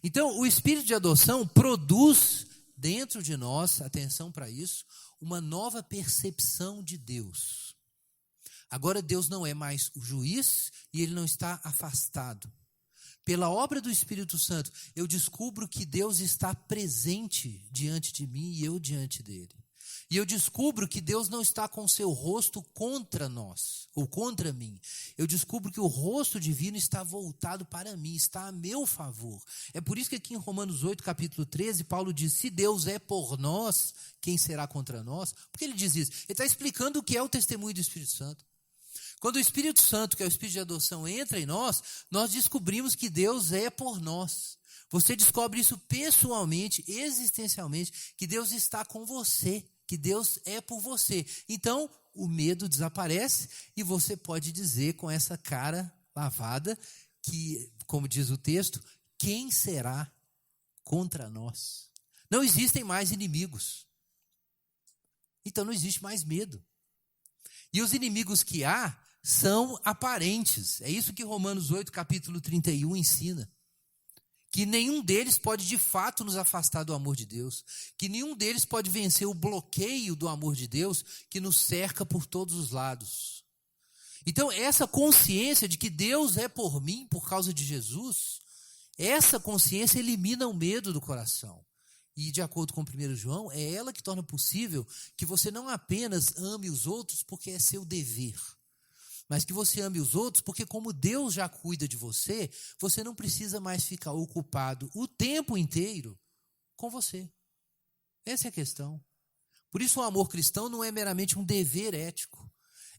Então, o Espírito de adoção produz dentro de nós, atenção para isso, uma nova percepção de Deus. Agora Deus não é mais o juiz e ele não está afastado. Pela obra do Espírito Santo, eu descubro que Deus está presente diante de mim e eu diante dele. E eu descubro que Deus não está com o seu rosto contra nós, ou contra mim. Eu descubro que o rosto divino está voltado para mim, está a meu favor. É por isso que aqui em Romanos 8, capítulo 13, Paulo diz, se Deus é por nós, quem será contra nós? Por que ele diz isso? Ele está explicando o que é o testemunho do Espírito Santo. Quando o Espírito Santo, que é o Espírito de adoção, entra em nós, nós descobrimos que Deus é por nós. Você descobre isso pessoalmente, existencialmente, que Deus está com você, que Deus é por você. Então, o medo desaparece e você pode dizer com essa cara lavada que, como diz o texto, quem será contra nós? Não existem mais inimigos. Então não existe mais medo. E os inimigos que há são aparentes. É isso que Romanos 8, capítulo 31 ensina. Que nenhum deles pode de fato nos afastar do amor de Deus. Que nenhum deles pode vencer o bloqueio do amor de Deus que nos cerca por todos os lados. Então, essa consciência de que Deus é por mim, por causa de Jesus, essa consciência elimina o medo do coração. E, de acordo com 1 João, é ela que torna possível que você não apenas ame os outros porque é seu dever, mas que você ame os outros porque, como Deus já cuida de você, você não precisa mais ficar ocupado o tempo inteiro com você. Essa é a questão. Por isso o amor cristão não é meramente um dever ético.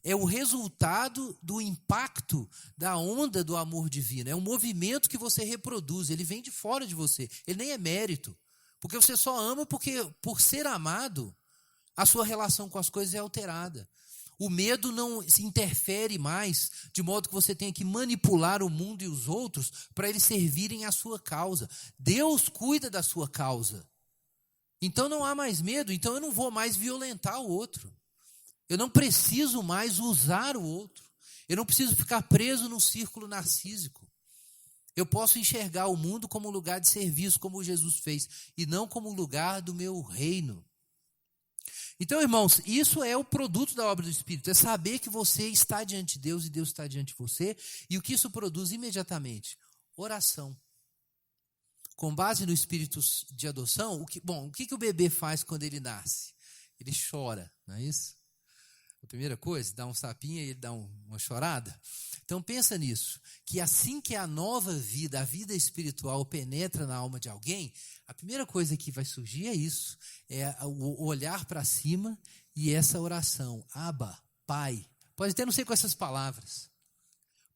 É o resultado do impacto da onda do amor divino. É um movimento que você reproduz. Ele vem de fora de você. Ele nem é mérito. Porque você só ama porque, por ser amado, a sua relação com as coisas é alterada. O medo não se interfere mais, de modo que você tenha que manipular o mundo e os outros para eles servirem à sua causa. Deus cuida da sua causa. Então não há mais medo, então eu não vou mais violentar o outro. Eu não preciso mais usar o outro. Eu não preciso ficar preso num círculo narcísico. Eu posso enxergar o mundo como um lugar de serviço, como Jesus fez, e não como um lugar do meu reino. Então, irmãos, isso é o produto da obra do Espírito, é saber que você está diante de Deus e Deus está diante de você, e o que isso produz imediatamente? Oração. Com base no Espírito de adoção, o que o bebê faz quando ele nasce? Ele chora, não é isso? A primeira coisa, dá um sapinho e ele dá uma chorada. Então pensa nisso, que assim que a nova vida, a vida espiritual penetra na alma de alguém, a primeira coisa que vai surgir é isso, é o olhar para cima e essa oração, Abba, Pai. Pode até não ser com essas palavras,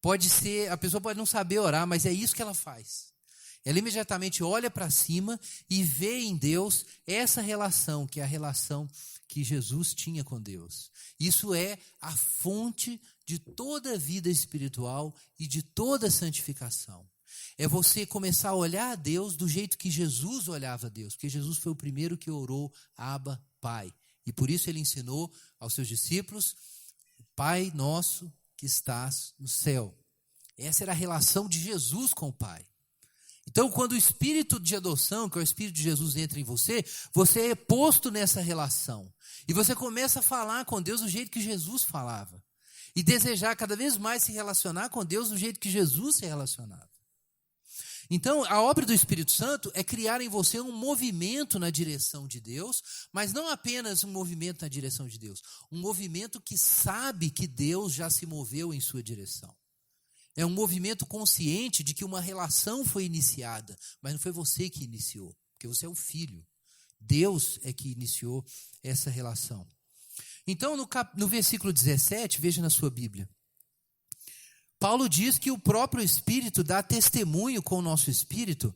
pode ser, a pessoa pode não saber orar, mas é isso que ela faz. Ela imediatamente olha para cima e vê em Deus essa relação, que é a relação que Jesus tinha com Deus. Isso é a fonte de toda a vida espiritual e de toda a santificação. É você começar a olhar a Deus do jeito que Jesus olhava a Deus, porque Jesus foi o primeiro que orou, Abba, Pai. E por isso ele ensinou aos seus discípulos, Pai nosso que estás no céu. Essa era a relação de Jesus com o Pai. Então, quando o Espírito de adoção, que é o Espírito de Jesus, entra em você, você é posto nessa relação. E você começa a falar com Deus do jeito que Jesus falava. E desejar cada vez mais se relacionar com Deus do jeito que Jesus se relacionava. Então, a obra do Espírito Santo é criar em você um movimento na direção de Deus, mas não apenas um movimento na direção de Deus. Um movimento que sabe que Deus já se moveu em sua direção. É um movimento consciente de que uma relação foi iniciada, mas não foi você que iniciou, porque você é o filho. Deus é que iniciou essa relação. Então, no versículo 17, veja na sua Bíblia, Paulo diz que o próprio Espírito dá testemunho com o nosso Espírito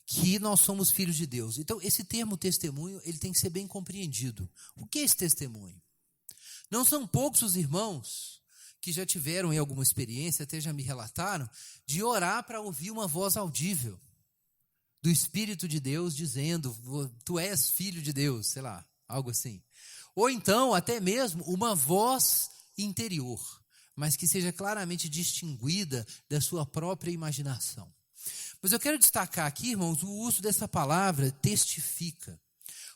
que nós somos filhos de Deus. Então, esse termo testemunho, ele tem que ser bem compreendido. O que é esse testemunho? Não são poucos os irmãos que já tiveram em alguma experiência, até já me relataram, de orar para ouvir uma voz audível do Espírito de Deus dizendo, tu és filho de Deus, sei lá, algo assim. Ou então, até mesmo, uma voz interior, mas que seja claramente distinguida da sua própria imaginação. Mas eu quero destacar aqui, irmãos, o uso dessa palavra testifica.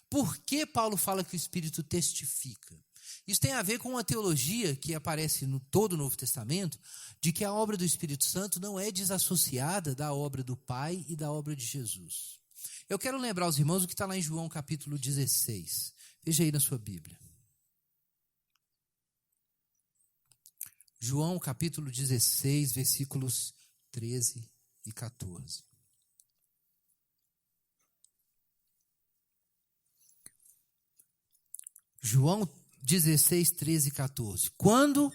Por que Paulo fala que o Espírito testifica? Isso tem a ver com uma teologia que aparece no todo o Novo Testamento, de que a obra do Espírito Santo não é desassociada da obra do Pai e da obra de Jesus. Eu quero lembrar aos irmãos o que está lá em João capítulo 16. Veja aí na sua Bíblia. João capítulo 16, versículos 13 e 14. João 16, 13 e 14. Quando,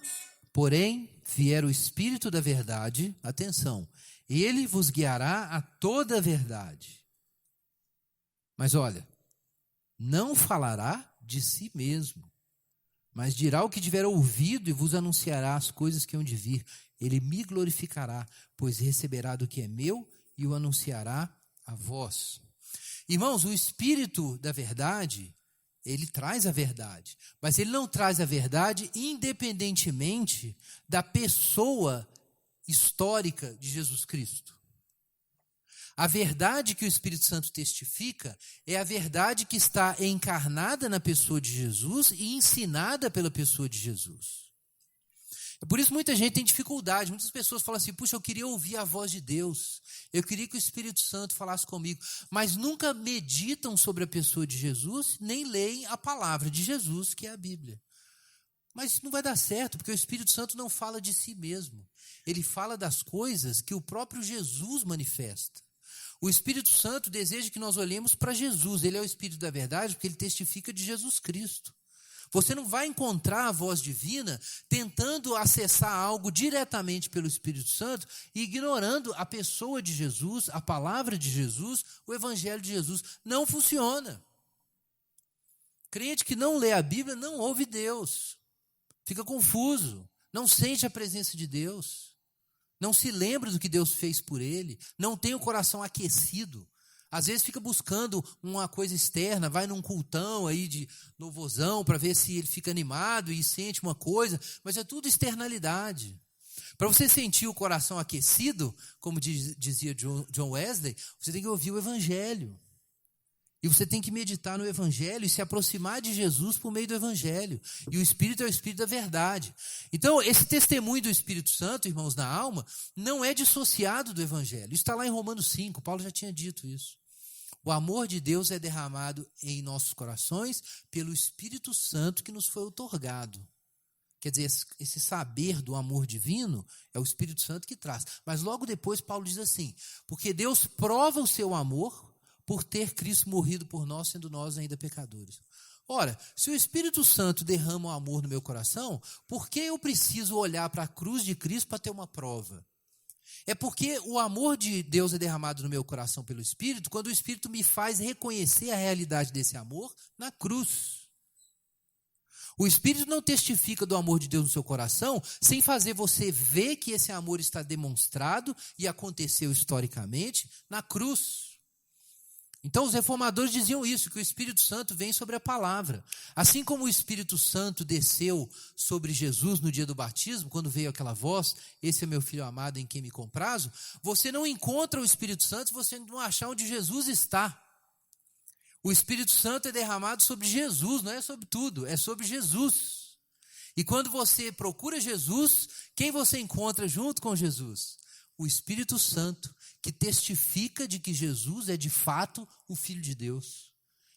porém, vier o Espírito da verdade, atenção, ele vos guiará a toda a verdade. Mas olha, não falará de si mesmo, mas dirá o que tiver ouvido e vos anunciará as coisas que hão de vir. Ele me glorificará, pois receberá do que é meu e o anunciará a vós. Irmãos, o Espírito da verdade, ele traz a verdade, mas ele não traz a verdade independentemente da pessoa histórica de Jesus Cristo. A verdade que o Espírito Santo testifica é a verdade que está encarnada na pessoa de Jesus e ensinada pela pessoa de Jesus. Por isso muita gente tem dificuldade, muitas pessoas falam assim, puxa, eu queria ouvir a voz de Deus, eu queria que o Espírito Santo falasse comigo, mas nunca meditam sobre a pessoa de Jesus, nem leem a palavra de Jesus, que é a Bíblia. Mas isso não vai dar certo, porque o Espírito Santo não fala de si mesmo, ele fala das coisas que o próprio Jesus manifesta. O Espírito Santo deseja que nós olhemos para Jesus, ele é o Espírito da verdade, porque ele testifica de Jesus Cristo. Você não vai encontrar a voz divina tentando acessar algo diretamente pelo Espírito Santo e ignorando a pessoa de Jesus, a palavra de Jesus, o Evangelho de Jesus. Não funciona. Crente que não lê a Bíblia não ouve Deus. Fica confuso. Não sente a presença de Deus. Não se lembra do que Deus fez por ele. Não tem o coração aquecido. Às vezes fica buscando uma coisa externa, vai num cultão aí de louvozão para ver se ele fica animado e sente uma coisa, mas é tudo externalidade. Para você sentir o coração aquecido, como dizia John Wesley, você tem que ouvir o Evangelho. E você tem que meditar no Evangelho e se aproximar de Jesus por meio do Evangelho. E o Espírito é o Espírito da verdade. Então, esse testemunho do Espírito Santo, irmãos, na alma, não é dissociado do Evangelho. Isso está lá em Romanos 5, Paulo já tinha dito isso. O amor de Deus é derramado em nossos corações pelo Espírito Santo que nos foi outorgado. Quer dizer, esse saber do amor divino é o Espírito Santo que traz. Mas logo depois Paulo diz assim, porque Deus prova o seu amor por ter Cristo morrido por nós, sendo nós ainda pecadores. Ora, se o Espírito Santo derrama o amor no meu coração, por que eu preciso olhar para a cruz de Cristo para ter uma prova? É porque o amor de Deus é derramado no meu coração pelo Espírito, quando o Espírito me faz reconhecer a realidade desse amor na cruz. O Espírito não testifica do amor de Deus no seu coração sem fazer você ver que esse amor está demonstrado e aconteceu historicamente na cruz. Então os reformadores diziam isso, que o Espírito Santo vem sobre a palavra. Assim como o Espírito Santo desceu sobre Jesus no dia do batismo, quando veio aquela voz, esse é meu filho amado em quem me comprazo, você não encontra o Espírito Santo se você não achar onde Jesus está. O Espírito Santo é derramado sobre Jesus, não é sobre tudo, é sobre Jesus. E quando você procura Jesus, quem você encontra junto com Jesus? O Espírito Santo, que testifica de que Jesus é de fato o Filho de Deus.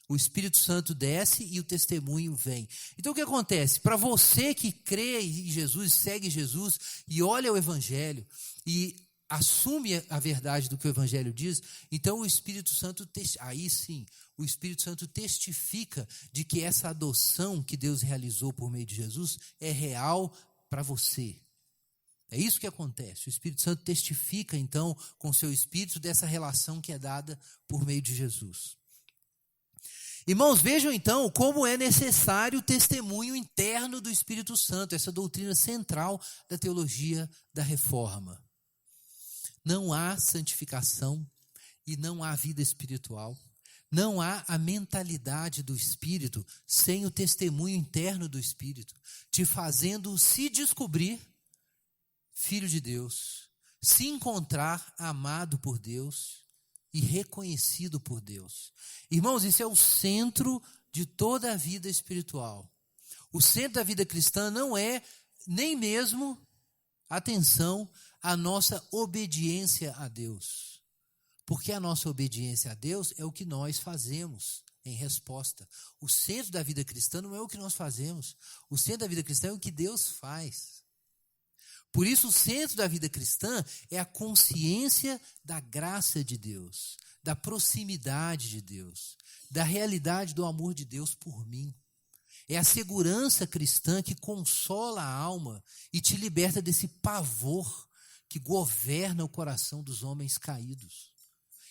O Espírito Santo desce e o testemunho vem. Então o que acontece? Para você que crê em Jesus, segue Jesus e olha o Evangelho e assume a verdade do que o Evangelho diz, então o Espírito Santo, aí sim, o Espírito Santo testifica de que essa adoção que Deus realizou por meio de Jesus é real para você. É isso que acontece. O Espírito Santo testifica, então, com o seu Espírito, dessa relação que é dada por meio de Jesus. Irmãos, vejam então como é necessário o testemunho interno do Espírito Santo, essa doutrina central da teologia da reforma. Não há santificação e não há vida espiritual. Não há a mentalidade do Espírito sem o testemunho interno do Espírito, te fazendo se descobrir filho de Deus, se encontrar amado por Deus e reconhecido por Deus. Irmãos, isso é o centro de toda a vida espiritual. O centro da vida cristã não é nem mesmo, atenção, a nossa obediência a Deus. Porque a nossa obediência a Deus é o que nós fazemos em resposta. O centro da vida cristã não é o que nós fazemos. O centro da vida cristã é o que Deus faz. Por isso, o centro da vida cristã é a consciência da graça de Deus, da proximidade de Deus, da realidade do amor de Deus por mim. É a segurança cristã que consola a alma e te liberta desse pavor que governa o coração dos homens caídos.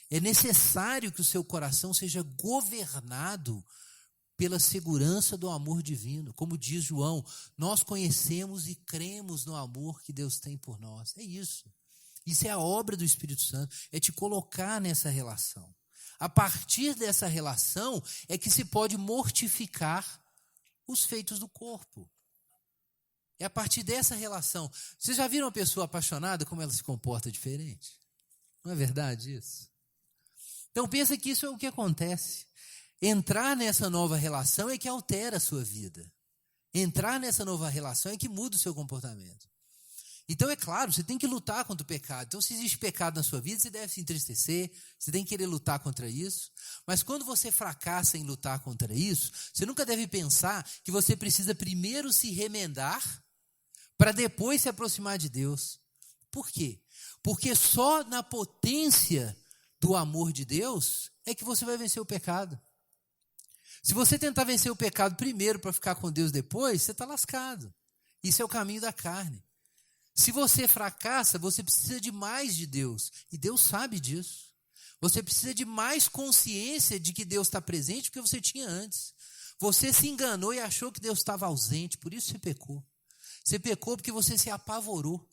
É necessário que o seu coração seja governado pela segurança do amor divino. Como diz João, nós conhecemos e cremos no amor que Deus tem por nós. É isso. Isso é a obra do Espírito Santo, é te colocar nessa relação. A partir dessa relação é que se pode mortificar os feitos do corpo. É a partir dessa relação. Vocês já viram uma pessoa apaixonada, como ela se comporta diferente? Não é verdade isso? Então pensa que isso é o que acontece. Entrar nessa nova relação é que altera a sua vida. Entrar nessa nova relação é que muda o seu comportamento. Então é claro, você tem que lutar contra o pecado. Então se existe pecado na sua vida, você deve se entristecer, você tem que querer lutar contra isso. Mas quando você fracassa em lutar contra isso, você nunca deve pensar que você precisa primeiro se remendar para depois se aproximar de Deus. Por quê? Porque só na potência do amor de Deus é que você vai vencer o pecado. Se você tentar vencer o pecado primeiro para ficar com Deus depois, você está lascado. Isso é o caminho da carne. Se você fracassa, você precisa de mais de Deus. E Deus sabe disso. Você precisa de mais consciência de que Deus está presente do que você tinha antes. Você se enganou e achou que Deus estava ausente, por isso você pecou. Você pecou porque você se apavorou.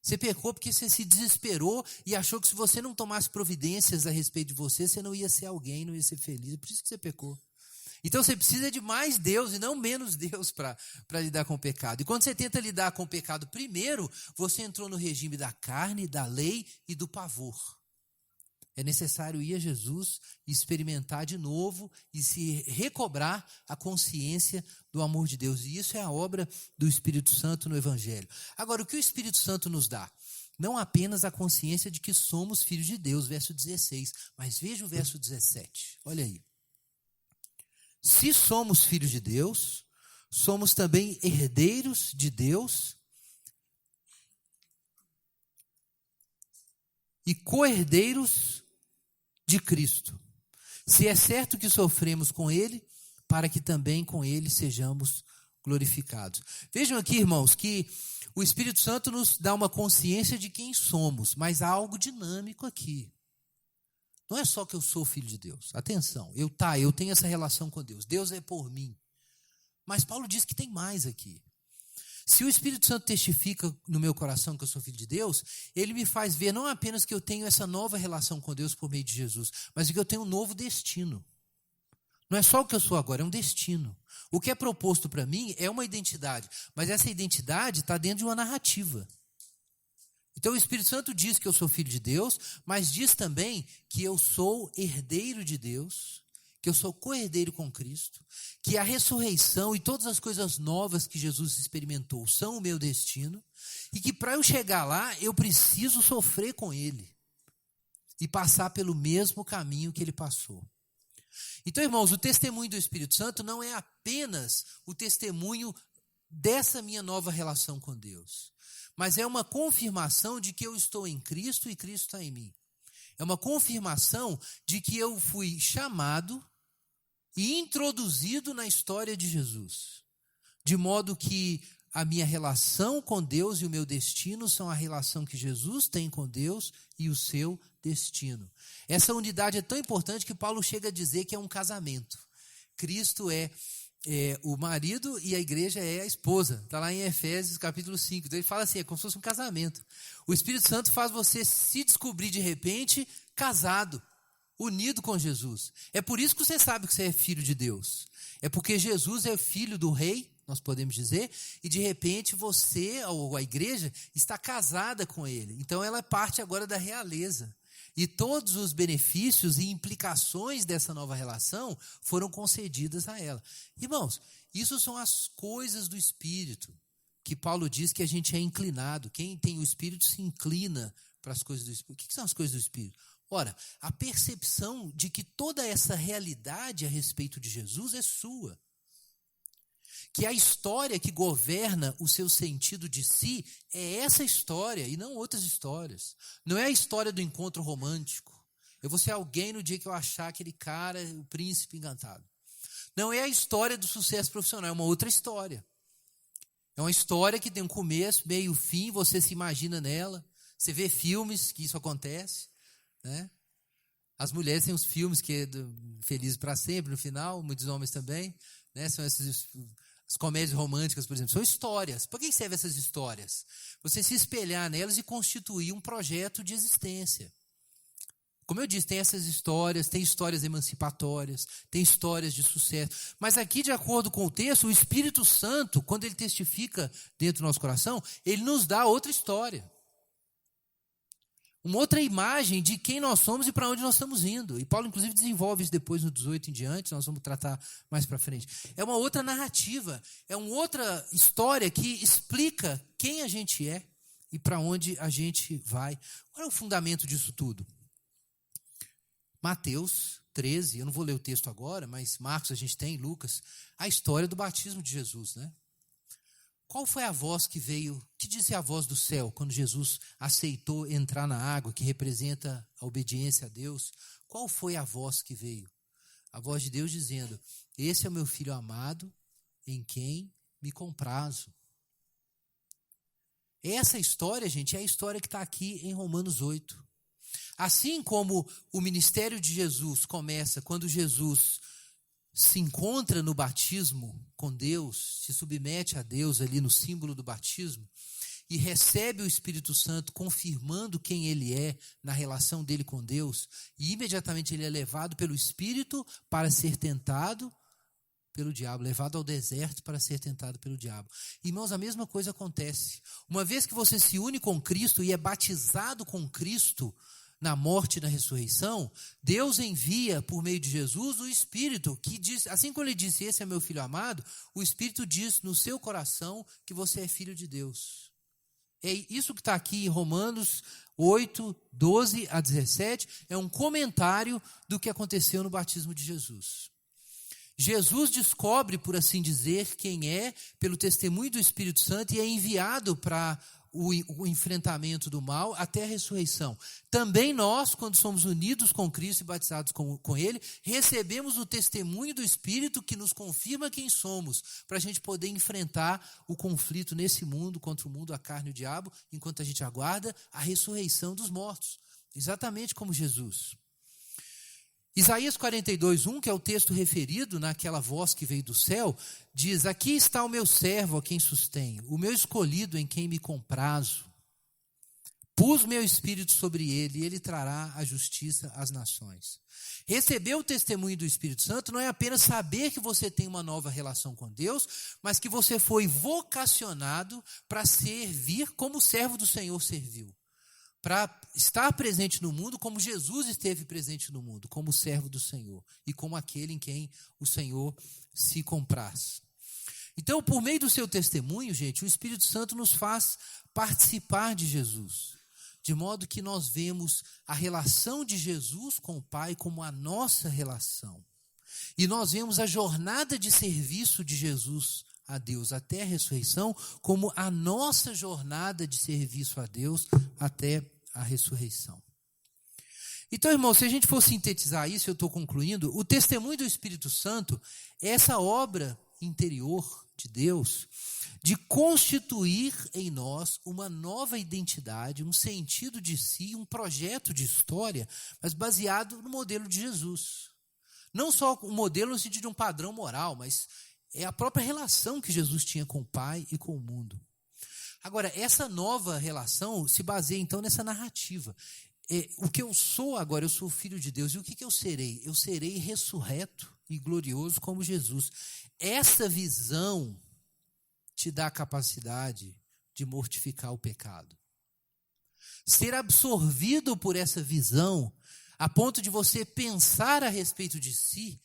Você pecou porque você se desesperou e achou que se você não tomasse providências a respeito de você, você não ia ser alguém, não ia ser feliz. É por isso que você pecou. Então você precisa de mais Deus e não menos Deus para lidar com o pecado. E quando você tenta lidar com o pecado primeiro, você entrou no regime da carne, da lei e do pavor. É necessário ir a Jesus e experimentar de novo e se recobrar a consciência do amor de Deus. E isso é a obra do Espírito Santo no Evangelho. Agora, o que o Espírito Santo nos dá? Não apenas a consciência de que somos filhos de Deus, verso 16, mas veja o verso 17. Olha aí. Se somos filhos de Deus, somos também herdeiros de Deus e co-herdeiros de Cristo. Se é certo que sofremos com Ele, para que também com Ele sejamos glorificados. Vejam aqui, irmãos, que o Espírito Santo nos dá uma consciência de quem somos, mas há algo dinâmico aqui. Não é só que eu sou filho de Deus. Atenção, eu tenho essa relação com Deus. Deus é por mim. Mas Paulo diz que tem mais aqui. Se o Espírito Santo testifica no meu coração que eu sou filho de Deus, ele me faz ver não apenas que eu tenho essa nova relação com Deus por meio de Jesus, mas que eu tenho um novo destino. Não é só o que eu sou agora, é um destino. O que é proposto para mim é uma identidade, mas essa identidade está dentro de uma narrativa. Então o Espírito Santo diz que eu sou filho de Deus, mas diz também que eu sou herdeiro de Deus, que eu sou co-herdeiro com Cristo, que a ressurreição e todas as coisas novas que Jesus experimentou são o meu destino, e que para eu chegar lá eu preciso sofrer com Ele e passar pelo mesmo caminho que Ele passou. Então, irmãos, o testemunho do Espírito Santo não é apenas o testemunho dessa minha nova relação com Deus, mas é uma confirmação de que eu estou em Cristo e Cristo está em mim. É uma confirmação de que eu fui chamado e introduzido na história de Jesus, de modo que a minha relação com Deus e o meu destino são a relação que Jesus tem com Deus e o seu destino. Essa unidade é tão importante que Paulo chega a dizer que é um casamento. Cristo é o marido e a igreja é a esposa. Está lá em Efésios capítulo 5. Então ele fala assim, é como se fosse um casamento. O Espírito Santo faz você se descobrir de repente casado, unido com Jesus. É por isso que você sabe que você é filho de Deus. É porque Jesus é filho do rei, nós podemos dizer, e de repente você, ou a igreja, está casada com ele. Então ela é parte agora da realeza. E todos os benefícios e implicações dessa nova relação foram concedidas a ela. Irmãos, isso são as coisas do Espírito, que Paulo diz que a gente é inclinado. Quem tem o Espírito se inclina para as coisas do Espírito. O que são as coisas do Espírito? Ora, a percepção de que toda essa realidade a respeito de Jesus é sua. Que a história que governa o seu sentido de si é essa história e não outras histórias. Não é a história do encontro romântico. Eu vou ser alguém no dia que eu achar aquele cara, o príncipe encantado. Não é a história do sucesso profissional, é uma outra história. É uma história que tem um começo, meio, fim, você se imagina nela. Você vê filmes que isso acontece, né? As mulheres têm os filmes que é Felizes para Sempre no final, muitos homens também, né? São esses... As comédias românticas, por exemplo, são histórias. Para que servem essas histórias? Você se espelhar nelas e constituir um projeto de existência. Como eu disse, tem essas histórias, tem histórias emancipatórias, tem histórias de sucesso. Mas aqui, de acordo com o texto, o Espírito Santo, quando ele testifica dentro do nosso coração, ele nos dá outra história. Uma outra imagem de quem nós somos e para onde nós estamos indo. E Paulo, inclusive, desenvolve isso depois no 18 em diante, nós vamos tratar mais para frente. É uma outra narrativa, é uma outra história que explica quem a gente é e para onde a gente vai. Qual é o fundamento disso tudo? Mateus 13, eu não vou ler o texto agora, mas Marcos a gente tem, Lucas, a história do batismo de Jesus, né? Qual foi a voz que veio, que disse a voz do céu, quando Jesus aceitou entrar na água, que representa a obediência a Deus? Qual foi a voz que veio? A voz de Deus dizendo, esse é o meu filho amado, em quem me comprazo. Essa história, gente, é a história que está aqui em Romanos 8. Assim como o ministério de Jesus começa quando Jesus se encontra no batismo com Deus, se submete a Deus ali no símbolo do batismo e recebe o Espírito Santo confirmando quem ele é na relação dele com Deus, e imediatamente ele é levado pelo Espírito para ser tentado pelo diabo, levado ao deserto para ser tentado pelo diabo. Irmãos, a mesma coisa acontece. Uma vez que você se une com Cristo e é batizado com Cristo na morte e na ressurreição, Deus envia por meio de Jesus o Espírito, que diz, assim como ele disse, esse é meu filho amado, o Espírito diz no seu coração que você é filho de Deus. É isso que está aqui em Romanos 8, 12 a 17, é um comentário do que aconteceu no batismo de Jesus. Jesus descobre, por assim dizer, quem é, pelo testemunho do Espírito Santo, e é enviado para o enfrentamento do mal até a ressurreição. Também nós, quando somos unidos com Cristo e batizados com Ele, recebemos o testemunho do Espírito que nos confirma quem somos, para a gente poder enfrentar o conflito nesse mundo contra o mundo, a carne e o diabo, enquanto a gente aguarda a ressurreição dos mortos. Exatamente como Jesus. Isaías 42, 1, que é o texto referido naquela voz que veio do céu, diz, aqui está o meu servo a quem sustenho, o meu escolhido em quem me comprazo. Pus meu espírito sobre ele e ele trará a justiça às nações. Receber o testemunho do Espírito Santo não é apenas saber que você tem uma nova relação com Deus, mas que você foi vocacionado para servir como o servo do Senhor serviu. Para estar presente no mundo como Jesus esteve presente no mundo, como servo do Senhor e como aquele em quem o Senhor se compraz. Então, por meio do seu testemunho, gente, o Espírito Santo nos faz participar de Jesus, de modo que nós vemos a relação de Jesus com o Pai como a nossa relação. E nós vemos a jornada de serviço de Jesus a Deus até a ressurreição como a nossa jornada de serviço a Deus até a ressurreição. Então, irmão, se a gente for sintetizar isso, eu estou concluindo, o testemunho do Espírito Santo é essa obra interior de Deus de constituir em nós uma nova identidade, um sentido de si, um projeto de história, mas baseado no modelo de Jesus. Não só um modelo no sentido de um padrão moral, mas é a própria relação que Jesus tinha com o Pai e com o mundo. Agora, essa nova relação se baseia então nessa narrativa. O que eu sou agora, eu sou filho de Deus. E o que eu serei? Eu serei ressurreto e glorioso como Jesus. Essa visão te dá a capacidade de mortificar o pecado. Ser absorvido por essa visão, a ponto de você pensar a respeito de si,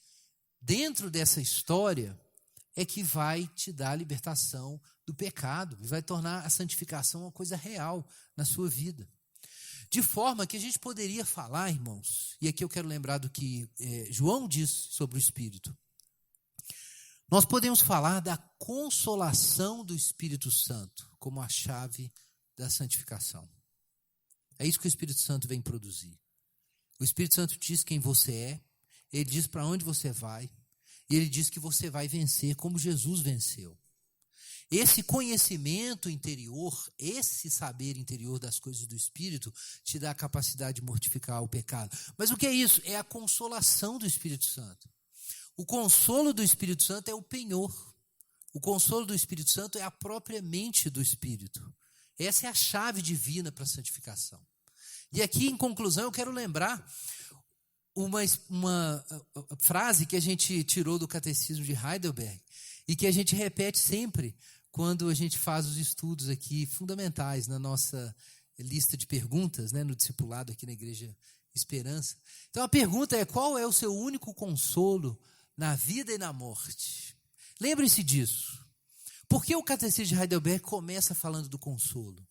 dentro dessa história, é que vai te dar a libertação do pecado, vai tornar a santificação uma coisa real na sua vida. De forma que a gente poderia falar, irmãos, e aqui eu quero lembrar do que João diz sobre o Espírito. Nós podemos falar da consolação do Espírito Santo como a chave da santificação. É isso que o Espírito Santo vem produzir. O Espírito Santo diz quem você é, ele diz para onde você vai, e ele diz que você vai vencer como Jesus venceu. Esse conhecimento interior, esse saber interior das coisas do Espírito, te dá a capacidade de mortificar o pecado. Mas o que é isso? É a consolação do Espírito Santo. O consolo do Espírito Santo é o penhor. O consolo do Espírito Santo é a própria mente do Espírito. Essa é a chave divina para a santificação. E aqui, em conclusão, eu quero lembrar uma frase que a gente tirou do Catecismo de Heidelberg e que a gente repete sempre quando a gente faz os estudos aqui fundamentais na nossa lista de perguntas, né, no discipulado aqui na Igreja Esperança. Então a pergunta é: qual é o seu único consolo na vida e na morte? Lembre-se disso. Por que o Catecismo de Heidelberg começa falando do consolo?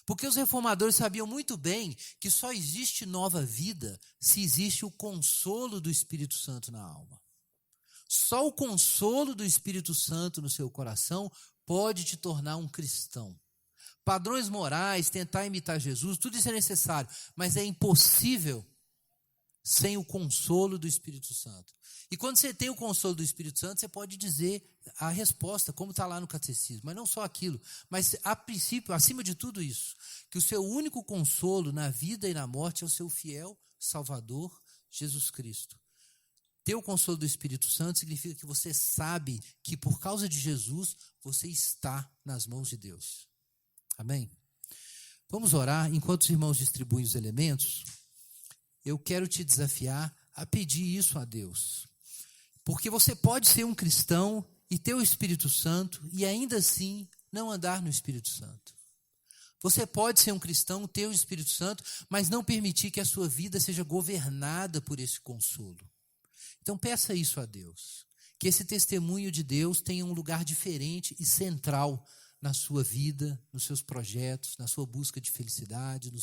Porque os reformadores sabiam muito bem que só existe nova vida se existe o consolo do Espírito Santo na alma. Só o consolo do Espírito Santo no seu coração pode te tornar um cristão. Padrões morais, tentar imitar Jesus, tudo isso é necessário, mas é impossível sem o consolo do Espírito Santo. E quando você tem o consolo do Espírito Santo, você pode dizer a resposta, como está lá no catecismo. Mas não só aquilo, mas a princípio, acima de tudo isso, que o seu único consolo na vida e na morte é o seu fiel Salvador, Jesus Cristo. Ter o consolo do Espírito Santo significa que você sabe que por causa de Jesus, você está nas mãos de Deus. Amém? Vamos orar. Enquanto os irmãos distribuem os elementos, eu quero te desafiar a pedir isso a Deus. Porque você pode ser um cristão e ter o Espírito Santo e ainda assim não andar no Espírito Santo. Você pode ser um cristão, ter o Espírito Santo, mas não permitir que a sua vida seja governada por esse consolo. Então peça isso a Deus. Que esse testemunho de Deus tenha um lugar diferente e central na sua vida, nos seus projetos, na sua busca de felicidade,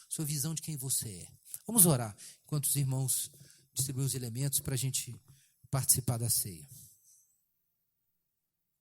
sua visão de quem você é. Vamos orar enquanto os irmãos distribuem os elementos para a gente participar da ceia.